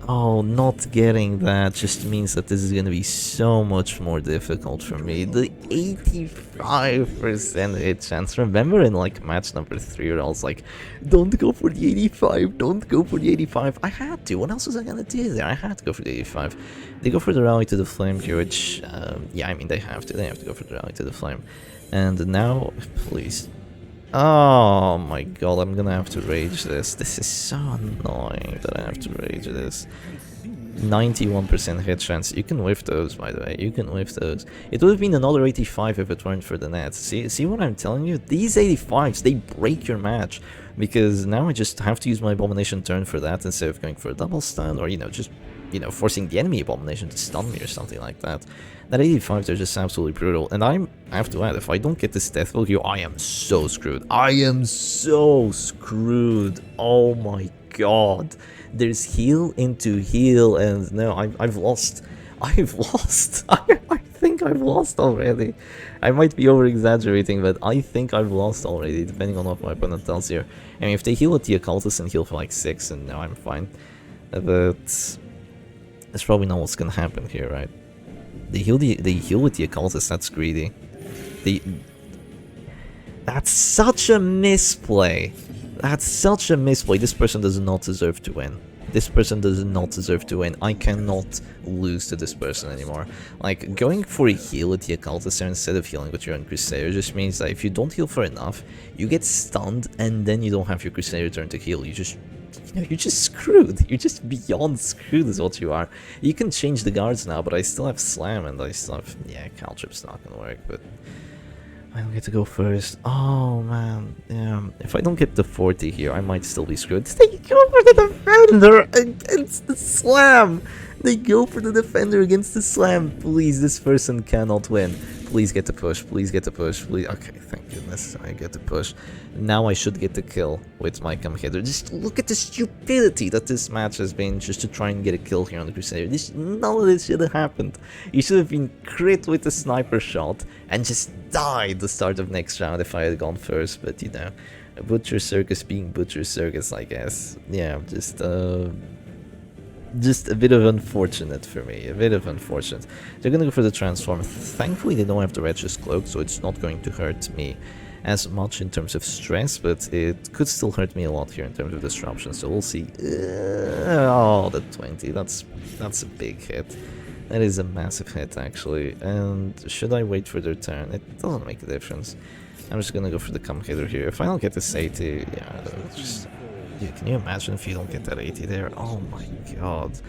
Oh, not getting that just means that this is going to be so much more difficult for me. The 85% hit chance. Remember in like match number 3 where I was like, don't go for the 85, don't go for the 85. I had to. What else was I going to do there? I had to go for the 85. They go for the rally to the flame here, which, yeah, I mean, they have to go for the rally to the flame. And now, please. Oh my god, I'm gonna have to rage this. This is so annoying that I have to rage this. 91% hit chance. You can whiff those, by the way. You can whiff those. It would have been another 85 if it weren't for the net. See what I'm telling you? These 85s, they break your match. Because now I just have to use my abomination turn for that instead of going for a double stun or, you know, just, you know, forcing the enemy abomination to stun me or something like that. That 85s are just absolutely brutal. And I have to add, if I don't get this death will here, I am so screwed. I am so screwed. Oh my god. There's heal into heal, and no, I've lost. I've lost. I think I've lost already. I might be over-exaggerating, but I think I've lost already, depending on what my opponent tells here. I mean, if they heal at the occultist and heal for like 6, and no, I'm fine. But that's probably not what's gonna happen here, right? They heal with the occultist. That's greedy. That's such a misplay. That's such a misplay. This person does not deserve to win. This person does not deserve to win. I cannot lose to this person anymore. Like, going for a heal with the occultist there instead of healing with your own Crusader just means that if you don't heal for enough, you get stunned and then you don't have your Crusader turn to heal. You just, you know, you're just screwed. You're just beyond screwed is what you are. You can change the guards now, but I still have Slam and I still have, yeah, Caltrip's not gonna work, but I don't get to go first. Oh man, yeah. If I don't get the 40 here, I might still be screwed. They go for the defender against the slam. They go for the defender against the slam. Please, this person cannot win. Please get the push. Please get the push. Please. Okay, thank goodness I get the push. Now I should get the kill with my come hither. Just look at the stupidity that this match has been just to try and get a kill here on the Crusader. None of this should have happened. You should have been crit with a sniper shot and just died the start of next round if I had gone first. But you know, Butcher Circus being Butcher Circus, I guess. Yeah, just a bit of unfortunate for me, a bit of unfortunate. They're gonna go for the transform. Thankfully they don't have the Wretch's Cloak, so it's not going to hurt me as much in terms of stress, but it could still hurt me a lot here in terms of disruption, so we'll see. Oh, the 20, that's a big hit. That is a massive hit actually, and should I wait for their turn? It doesn't make a difference. I'm just gonna go for the come hitter here. If I don't get this 80, yeah, just... Yeah, can you imagine if you don't get that 80 there? Oh my god.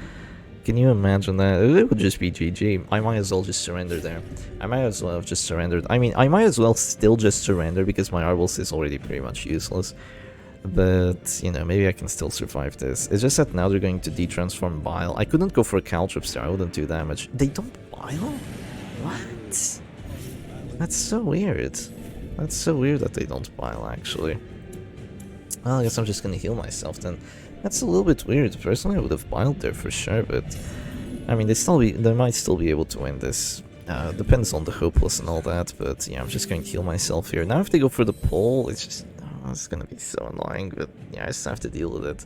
Can you imagine that? It would just be GG. I might as well just surrender there. I might as well have just surrendered. I mean, I might as well still just surrender because my Arbals is already pretty much useless. But, you know, maybe I can still survive this. It's just that now they're going to de-transform Bile. I couldn't go for a Caltrips there. I wouldn't do damage. They don't Bile? What? That's so weird. That's so weird that they don't Bile, actually. Well, I guess I'm just gonna heal myself then. That's a little bit weird. Personally, I would have biled there for sure, but I mean, they might still be able to win this. Depends on the hopeless and all that, but yeah, I'm just going to heal myself here. Now if they go for the pull, it's just, oh, it's gonna be so annoying, but yeah, I just have to deal with it.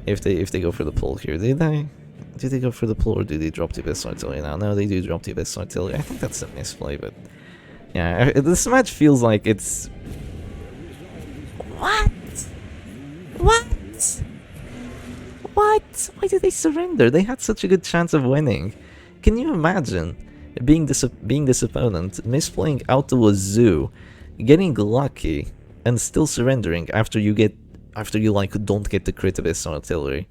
If they go for the pull here, do they go for the pull or do they drop the Abyss Artillery now? No, they do drop the Abyss Artillery. I think that's a misplay, but yeah, this match feels like it's... What? What? What? Why did they surrender? They had such a good chance of winning. Can you imagine being this opponent, misplaying out to a zoo, getting lucky, and still surrendering after you get after you like don't get the crit abyss on artillery.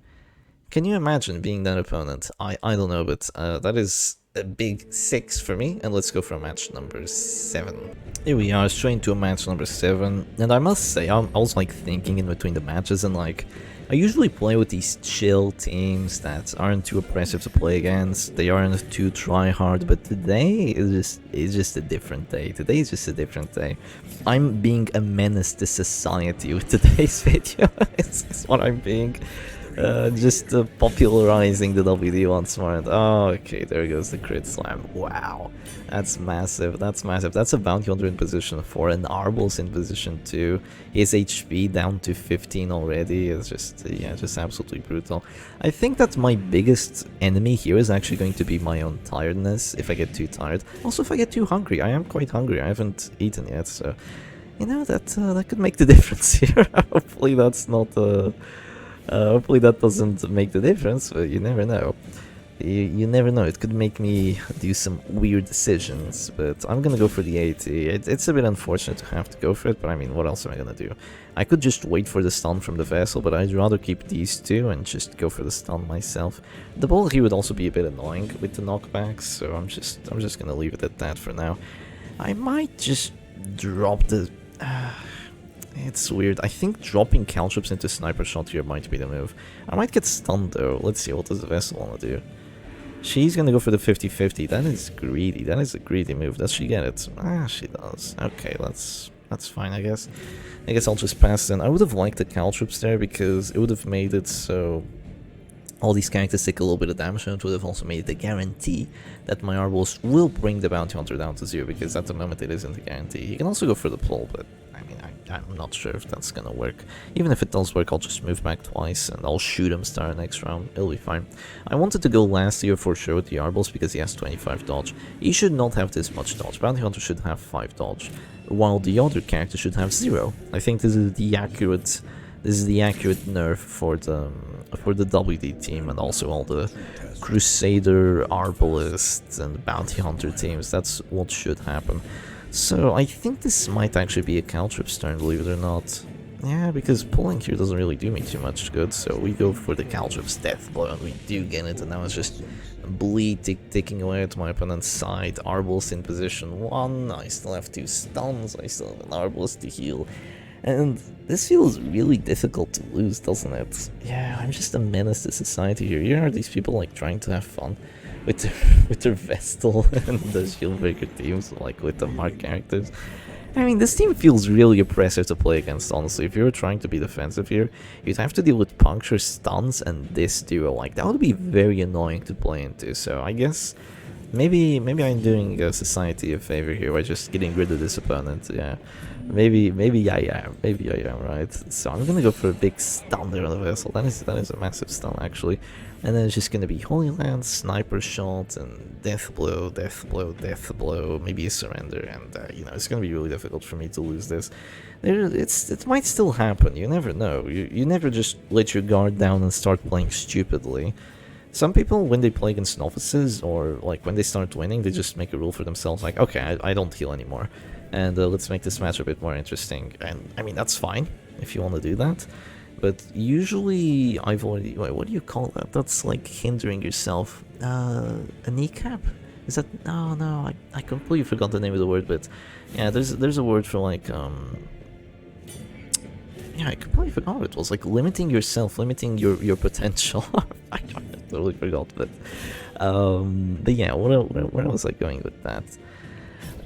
Can you imagine being that opponent? I don't know, but that is a big 6 for me, and let's go for match number 7. Here we are, straight to a match number 7, and I must say, I was like thinking in between the matches, and like, I usually play with these chill teams that aren't too oppressive to play against, they aren't too try-hard, but today is just a different day. Today is just a different day. I'm being a menace to society with today's video, it's what I'm being. Just popularizing the WD once more. Oh, okay, there goes the crit slam. Wow, that's massive. That's massive. That's a bounty hunter in position 4, and Arbel's in position 2. His HP down to 15 already. It's just, yeah, just absolutely brutal. I think that my biggest enemy here is actually going to be my own tiredness if I get too tired. Also, if I get too hungry. I am quite hungry. I haven't eaten yet, so you know that that could make the difference here. Hopefully, that's not. Hopefully that doesn't make the difference, but you never know. You never know, it could make me do some weird decisions, but I'm gonna go for the 80. It's a bit unfortunate to have to go for it, but I mean, what else am I gonna do? I could just wait for the stun from the vessel, but I'd rather keep these two and just go for the stun myself. The ball here would also be a bit annoying with the knockbacks, so I'm just gonna leave it at that for now. I might just drop the... It's weird. I think dropping caltrops into sniper shot here might be the move. I might get stunned though. Let's see, what does the vessel want to do? She's gonna go for the 50-50. That is greedy. That is a greedy move. Does she get it? Ah, she does. Okay, that's fine, I guess. I guess I'll just pass then. I would have liked the caltrops there because it would have made it so all these characters take a little bit of damage, and it would have also made it a guarantee that my Arbels will bring the bounty hunter down to 0, because at the moment it isn't a guarantee. You can also go for the pull, but I mean, I'm not sure if that's gonna work. Even if it does work, I'll just move back twice and I'll shoot him start next round. It'll be fine. I wanted to go last year for sure with the Arbels because he has 25 dodge. He should not have this much dodge. Bounty Hunter should have 5 dodge, while the other character should have 0. I think this is the accurate nerf for the WD team, and also all the Crusader, Arbalists, and Bounty Hunter teams. That's what should happen. So I think this might actually be a caltrip's turn, believe it or not. Yeah, because pulling here doesn't really do me too much good, so we go for the caltrip's death blow, and we do get it, and now it's just bleed ticking away at my opponent's side. Arbel's in position 1, I still have 2 stuns, I still have an Arbel's to heal. And this feels really difficult to lose, doesn't it? Yeah, I'm just a menace to society here. Here are these people like trying to have fun with their Vestal and the Shieldbreaker teams, like with the Mark characters. I mean, this team feels really oppressive to play against, honestly. If you were trying to be defensive here, you'd have to deal with puncture, stuns, and this duo. Like, that would be very annoying to play into, so I guess maybe I'm doing society a favor here by just getting rid of this opponent. Yeah, maybe I am, right? So I'm gonna go for a big stun there on the vessel. That is a massive stun actually, and then it's just gonna be Holy Lance, sniper shot, and death blow, maybe a surrender, and you know, it's gonna be really difficult for me to lose this. It might still happen. You never know. You never just let your guard down and start playing stupidly. Some people, when they play against novices, or like when they start winning, they just make a rule for themselves, like, okay, I don't heal anymore, and let's make this match a bit more interesting. And I mean, that's fine if you want to do that, but usually I've already, wait, what do you call that? That's like hindering yourself. A kneecap? Is that, no, I completely forgot the name of the word, but yeah, there's a word for like, yeah, I completely forgot what it was, like limiting yourself, limiting your potential. I totally forgot, but yeah, where was I going with that?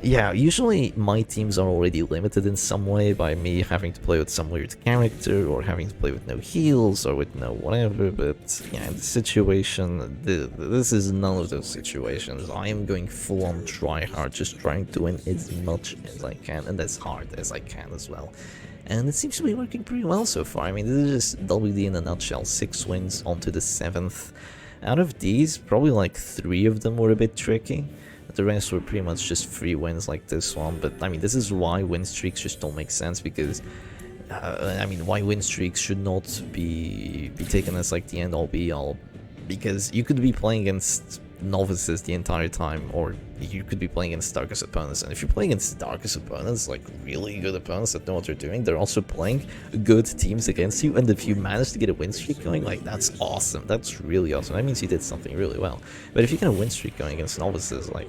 Yeah, usually my teams are already limited in some way by me having to play with some weird character, or having to play with no heals, or with no whatever, but yeah, in this situation, this is none of those situations. I am going full on try hard, just trying to win as much as I can, and as hard as I can as well. And it seems to be working pretty well so far. I mean, this is just WD in a nutshell. 6 wins onto the 7th. Out of these, probably like 3 of them were a bit tricky. The rest were pretty much just free wins like this one. But I mean, this is why win streaks just don't make sense, because I mean, why win streaks should not be taken as like the end all be all, because you could be playing against novices the entire time, or you could be playing against Circus opponents. And if you're playing against Circus opponents, like really good opponents that know what they're doing, they're also playing good teams against you, and if you manage to get a win streak going, like that's awesome. That's really awesome. That means you did something really well. But if you get a win streak going against novices, like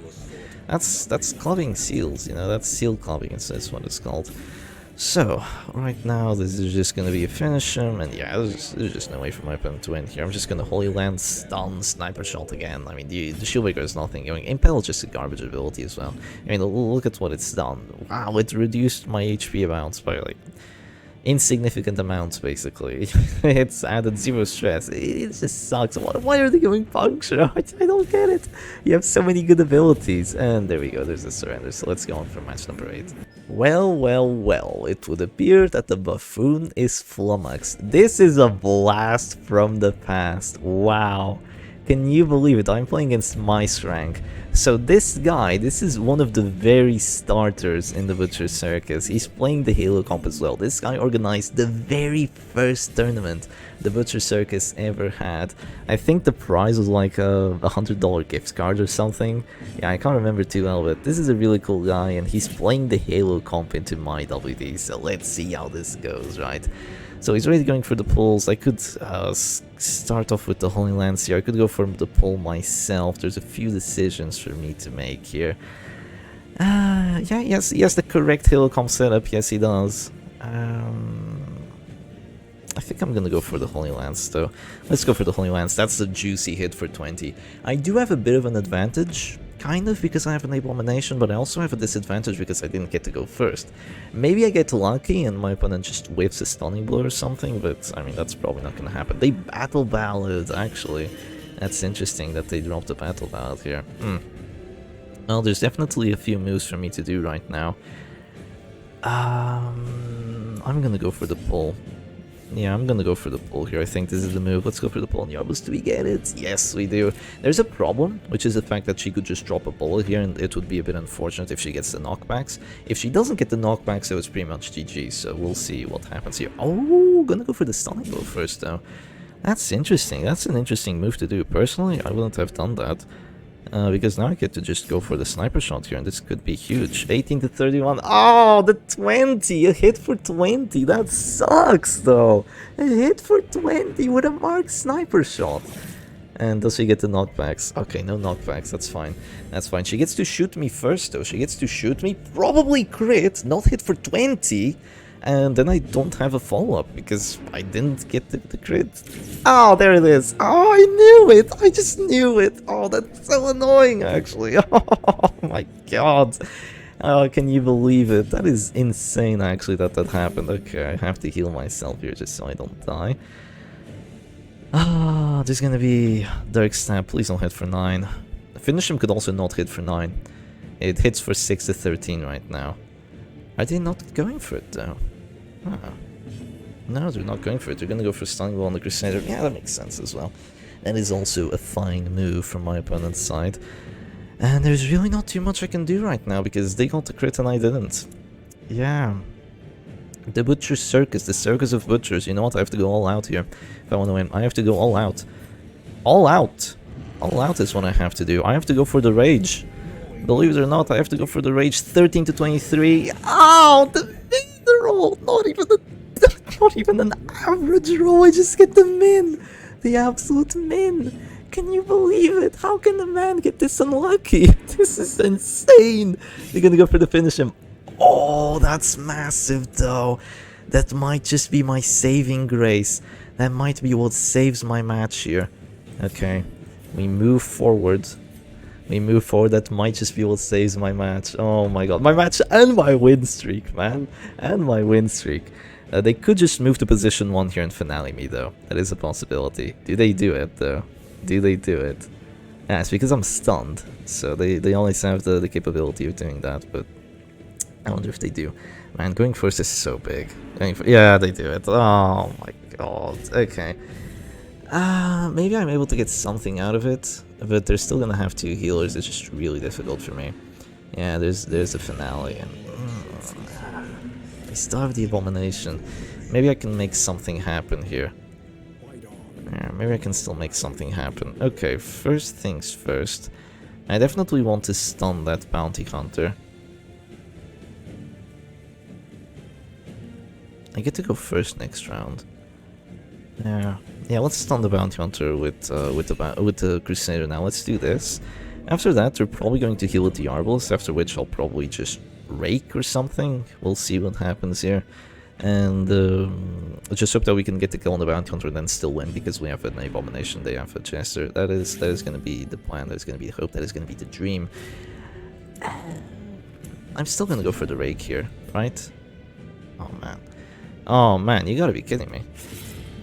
that's clubbing seals, you know, that's seal clubbing, that's what it's called. So, right now, this is just gonna be a finish him, and yeah, there's just no way for my opponent to win here. I'm just gonna Holy Land, stun, sniper shot again. I mean, the Shieldbreaker is nothing going. Impel is just a garbage ability as well. I mean, look at what it's done. Wow, it reduced my HP amounts by, like, insignificant amounts, basically. It's added 0 stress. It just sucks. Why are they going puncture? I don't get it. You have so many good abilities. And there we go, there's a surrender. So let's go on for match number 8. Well, well, well, it would appear that the buffoon is flummoxed. This is a blast from the past. Wow. Can you believe it? I'm playing against Mice rank. So this guy, this is one of the very starters in the Butcher Circus. He's playing the Halo comp as well. This guy organized the very first tournament the Butcher Circus ever had. I think the prize was like a $100 gift card or something. Yeah, I can't remember too well, but this is a really cool guy, and he's playing the Halo comp into my WD. So let's see how this goes, right? So he's already going for the pulls. I could start off with the Holy Lance here. I could go for the pull myself. There's a few decisions for me to make here. Yeah, yes, he has the correct Hillcom setup. Yes, he does. I think I'm gonna go for the Holy Lance though. Let's go for the Holy Lance. That's the juicy hit for 20. I do have a bit of an advantage. Kind of, because I have an abomination, but I also have a disadvantage because I didn't get to go first. Maybe I get lucky and my opponent just whiffs a stunning blow or something, but I mean, that's probably not gonna happen. They battle ballad, actually. That's interesting that they dropped a battle ballad here. Well, there's definitely a few moves for me to do right now. I'm gonna go for the pull. Yeah, I'm gonna go for the pull here. I think this is the move. Let's go for the pull on Yarbus. Do we get it? Yes, we do. There's a problem, which is the fact that she could just drop a bullet here, and it would be a bit unfortunate if she gets the knockbacks. If she doesn't get the knockbacks, so it's pretty much GG, so we'll see what happens here. Oh, gonna go for the stunning blow first, though. That's interesting. That's an interesting move to do. Personally, I wouldn't have done that. Because now I get to just go for the sniper shot here, and this could be huge. 18 to 31. Oh, the 20! A hit for 20! That sucks, though! A hit for 20 with a marked sniper shot! And does she get the knockbacks? Okay, no knockbacks, that's fine. That's fine. She gets to shoot me first, though. She gets to shoot me, probably crit, not hit for 20! And then I don't have a follow-up because I didn't get the crit. Oh, there it is. Oh, I knew it. I just knew it. Oh, that's so annoying, actually. Oh, my God. Oh, can you believe it? That is insane, actually, that happened. Okay, I have to heal myself here just so I don't die. Ah, there's gonna be Dark Stab. Please don't hit for 9. Finish him could also not hit for 9. It hits for 6 to 13 right now. Are they not going for it, though? No, they're not going for it. They're gonna go for Stunning Blow on the Crusader. Yeah, that makes sense as well. That is also a fine move from my opponent's side. And there's really not too much I can do right now because they got the crit and I didn't. Yeah. The Butcher Circus, the Circus of Butchers. You know what? I have to go all out here if I want to win. I have to go all out. All out! All out is what I have to do. I have to go for the Rage. Believe it or not, I have to go for the Rage. 13 to 23. Ow! The roll! Not even an average roll. I just get the min. The absolute min. Can you believe it? How can a man get this unlucky? This is insane. They're gonna go for the finish him. Oh, that's massive though. That might just be my saving grace. That might be what saves my match here. Okay, we move forward. We move forward. That might just be what saves my match. Oh my God, my match and my win streak, man. And my win streak. They could just move to position 1 here and finale me though. That is a possibility. Do they do it though? Do they do it? Yeah, it's because I'm stunned. So they always have the capability of doing that, but I wonder if they do. Man, going first is so big. Yeah, they do it. Oh my God. Okay. Maybe I'm able to get something out of it, but they're still gonna have 2 healers. It's just really difficult for me. Yeah, there's a finale, and I still have the abomination. Maybe I can make something happen here. maybe I can still make something happen. Okay, first things first. I definitely want to stun that bounty hunter. I get to go first next round. Yeah, let's stun the bounty hunter with the crusader now. Let's do this. After that, they're probably going to heal with the Arbalest, after which I'll probably just rake or something. We'll see what happens here. And I just hope that we can get the kill on the bounty hunter and then still win, because we have an abomination, they have a jester. That is going to be the plan, that is going to be the hope, that is going to be the dream. I'm still going to go for the rake here, right? Oh man, you gotta be kidding me.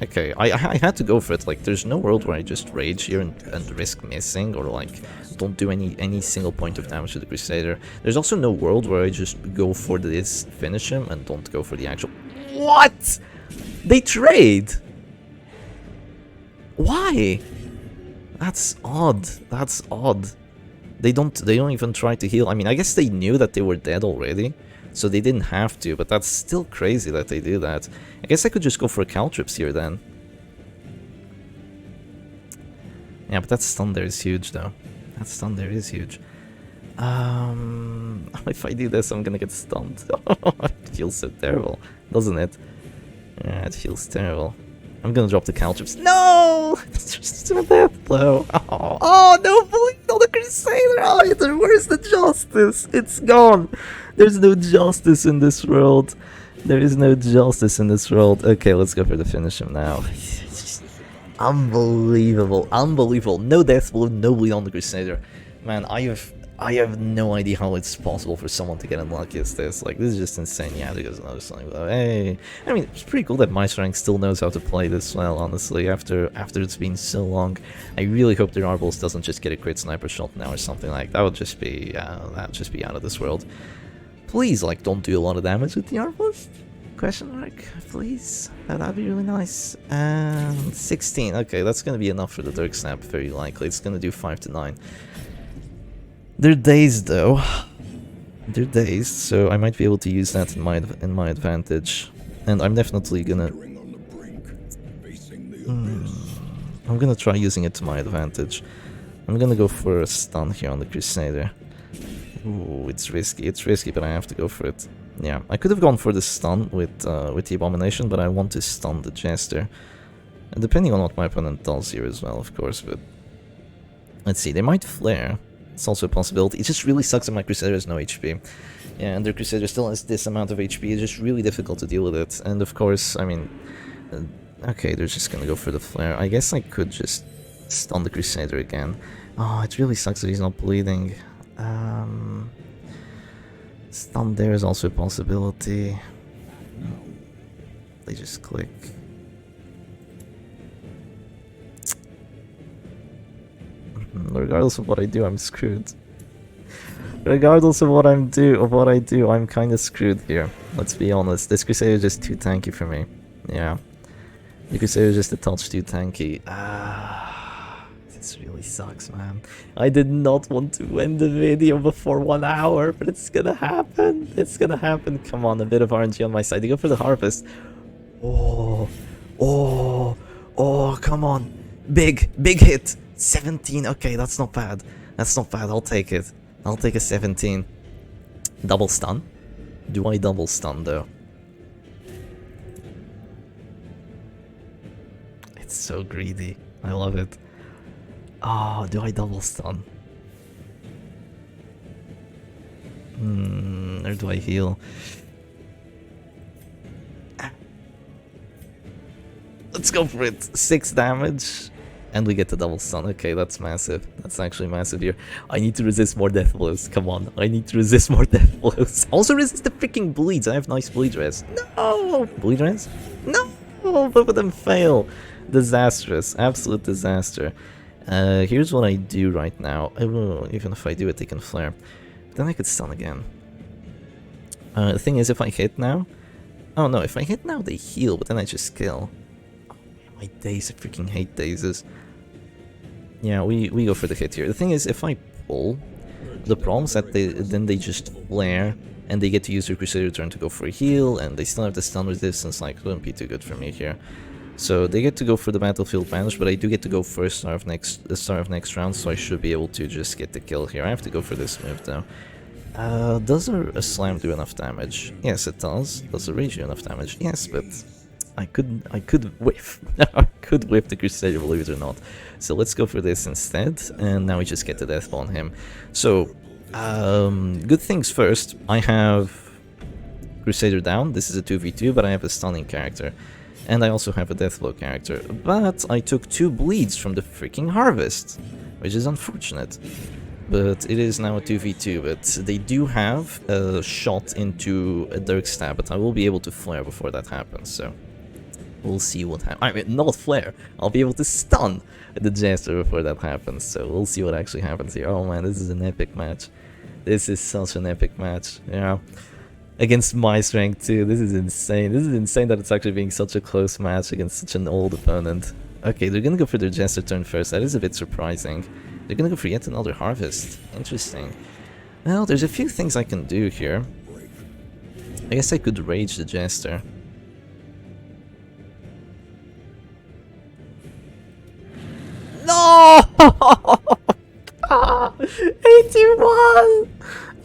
Okay, I had to go for it. Like, there's no world where I just rage here and risk missing, or like don't do any single point of damage to the crusader. There's also no world where I just go for this finish him and don't go for the actual. What? They trade? Why? That's odd. That's odd. They don't even try to heal. I mean, I guess they knew that they were dead already, so they didn't have to, but that's still crazy that they do that. I guess I could just go for a Caltrips here then. Yeah, but that stun there is huge though. That stun there is huge. If I do this, I'm gonna get stunned. It feels so terrible, doesn't it? Yeah, it feels terrible. I'm gonna drop the Caltrips. No! It's just a death blow. Oh, no, bleed on the Crusader! Oh, where's the justice? It's gone! There's no justice in this world. There is no justice in this world. Okay, let's go for the finish him now. Unbelievable, unbelievable. No death blow, no bleed on the Crusader. Man, I have no idea how it's possible for someone to get unlucky as this. Like, this is just insane. Yeah, there goes another something. Hey, I mean, it's pretty cool that WINSTREAK still knows how to play this well, honestly, after it's been so long. I really hope their Arbalest doesn't just get a crit sniper shot now or something like that. Would just be out of this world. Please, like, don't do a lot of damage with the Arbalest? Question mark, please. That'd be really nice. And 16. Okay, that's gonna be enough for the Dirk Snap, very likely. It's gonna do 5 to 9. They're dazed though. They're dazed, so I might be able to use that in my advantage. And I'm definitely gonna I'm gonna try using it to my advantage. I'm gonna go for a stun here on the Crusader. Ooh, it's risky, but I have to go for it. Yeah, I could have gone for the stun with the Abomination, but I want to stun the Jester. And depending on what my opponent does here as well, of course, but let's see, they might flare. It's also a possibility. It just really sucks that my Crusader has no HP. Yeah, and their Crusader still has this amount of HP. It's just really difficult to deal with it. And of course, I mean, okay, they're just gonna go for the flare. I guess I could just stun the Crusader again. Oh, it really sucks that he's not bleeding. Stun there is also a possibility. They just click. Regardless of what I do, I'm screwed. Regardless of what I do, I'm kind of screwed here. Let's be honest. This Crusader is just too tanky for me. Yeah, the Crusader is just a touch too tanky. This really sucks, man. I did not want to end the video before 1 hour, but it's gonna happen. It's gonna happen. Come on, a bit of RNG on my side. They go for the Harvest. Oh, come on. Big hit. 17. Okay, that's not bad. That's not bad. I'll take it. I'll take a 17. Double stun? Do I double stun, though? It's so greedy. I love it. Oh, do I double stun? Or do I heal? Let's go for it. 6 damage. And we get the double stun. Okay, that's massive. That's actually massive here. I need to resist more death blows. Come on. I need to resist more death blows. Also resist the freaking bleeds. I have nice bleed res. No! Bleed res? No! Both of them fail. Disastrous. Absolute disaster. Here's what I do right now. Even if I do it, they can flare. Then I could stun again. The thing is, if I hit now... Oh no, if I hit now, they heal, but then I just kill. Oh, my days, I freaking hate dazes. Yeah, we go for the hit here. The thing is, if I pull, the problem is that then they just flare, and they get to use their Crusader turn to go for a heal, and they still have the stun resistance. Like, it wouldn't be too good for me here. So they get to go for the battlefield banish, but I do get to go first start of next round, so I should be able to just get the kill here. I have to go for this move though. Does a slam do enough damage? Yes, it does. Does a rage do enough damage? Yes, but I could whiff. I could whiff the Crusader, believe it or not. So let's go for this instead, and now we just get the death on him. So, good things first. I have Crusader down. This is a 2v2, but I have a stunning character. And I also have a Deathblow character. But I took 2 bleeds from the freaking Harvest, which is unfortunate. But it is now a 2v2, but they do have a shot into a Dirk Stab, but I will be able to flare before that happens, so we'll see what happens. I mean, not flare, I'll be able to stun the Jester before that happens, so we'll see what actually happens here. Oh man, this is an epic match. This is such an epic match, you know. Against my strength too, this is insane. This is insane that it's actually being such a close match against such an old opponent. Okay, they're gonna go for their Jester turn first, that is a bit surprising. They're gonna go for yet another Harvest. Interesting. Well, there's a few things I can do here. I guess I could Rage the Jester. No! 81!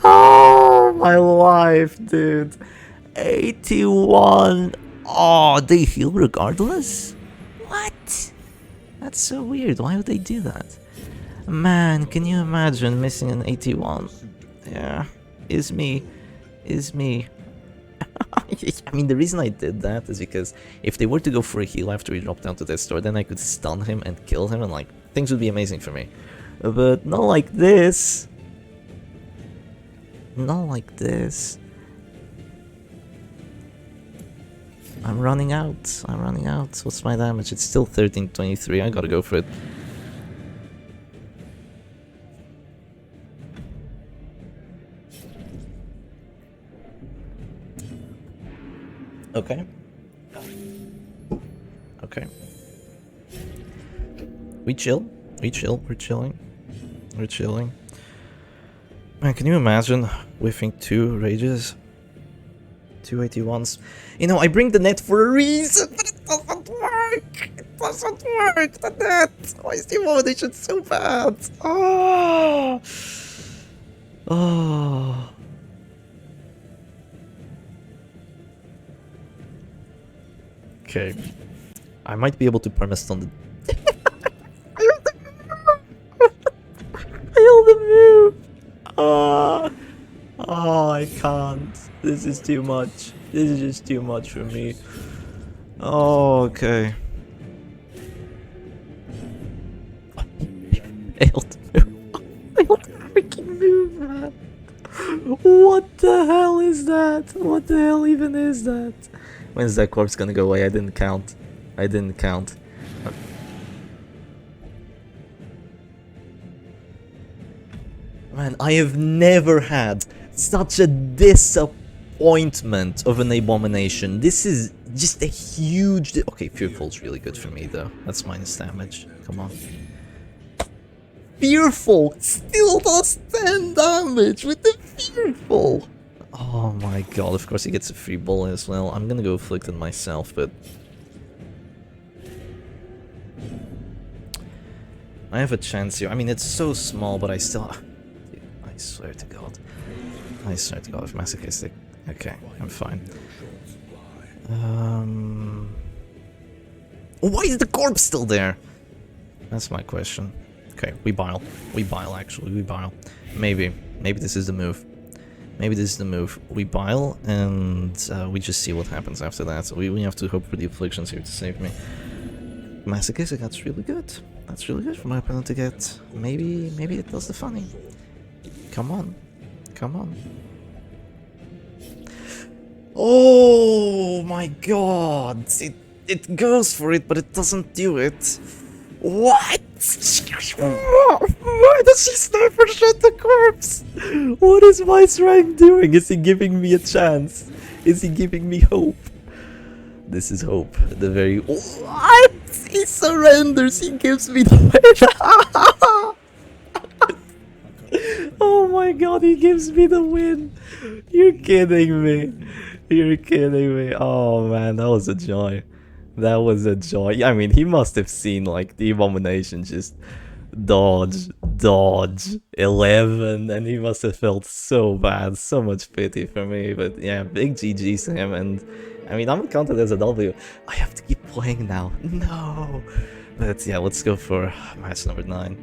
Oh, my life, dude. 81! Oh, they heal regardless? What? That's so weird. Why would they do that? Man, can you imagine missing an 81? Yeah, is me. I mean, the reason I did that is because if they were to go for a heal after he dropped down to this store, then I could stun him and kill him, and like, things would be amazing for me. But not like this. Not like this. I'm running out. What's my damage? It's still 1323. I gotta go for it. Okay. Okay. We chill. We're chilling. Man, can you imagine whiffing 2 rages? 2 81s. You know, I bring the net for a reason, but it doesn't work! It doesn't work, the net! Why is the abomination so bad? Oh! Oh. Okay. I might be able to permastun the... I held the move! Oh, I can't. This is too much. This is just too much for me. Oh, okay. I held the move. I held the freaking move, man. What the hell is that? What the hell even is that? When's that corpse gonna go away? I didn't count. Man, I have never had such a disappointment of an abomination. This is just a huge... Okay, Fearful's really good for me though. That's minus damage. Come on. Fearful still does 10 damage with the Fearful. Oh my god, of course he gets a free bullet as well. I'm gonna go Afflicted myself, but... I have a chance here. I mean, it's so small, but I still... I swear to god. If masochistic. Okay, I'm fine. Why is the corpse still there? That's my question. Okay, we bile. Actually, we bile. Maybe this is the move. We bile, and we just see what happens after that. So we have to hope for the afflictions here to save me. Masochistic, that's really good. That's really good for my opponent to get. Maybe it does the funny. Come on. Oh my god! It goes for it, but it doesn't do it. What? Why does she sniper shot the corpse? What is my strength doing? Is he giving me a chance? Is he giving me hope? This is hope. The very... What? He surrenders. He gives me the win. Oh my god, he gives me the win. You're kidding me. Oh man, that was a joy. That was a joy. I mean, he must have seen like the abomination just dodge, dodge, 11, and he must have felt so bad, so much pity for me. But yeah, big GG's to him, and I mean, I'm counted as a W. I have to keep playing now. No! But yeah, let's go for match number 9.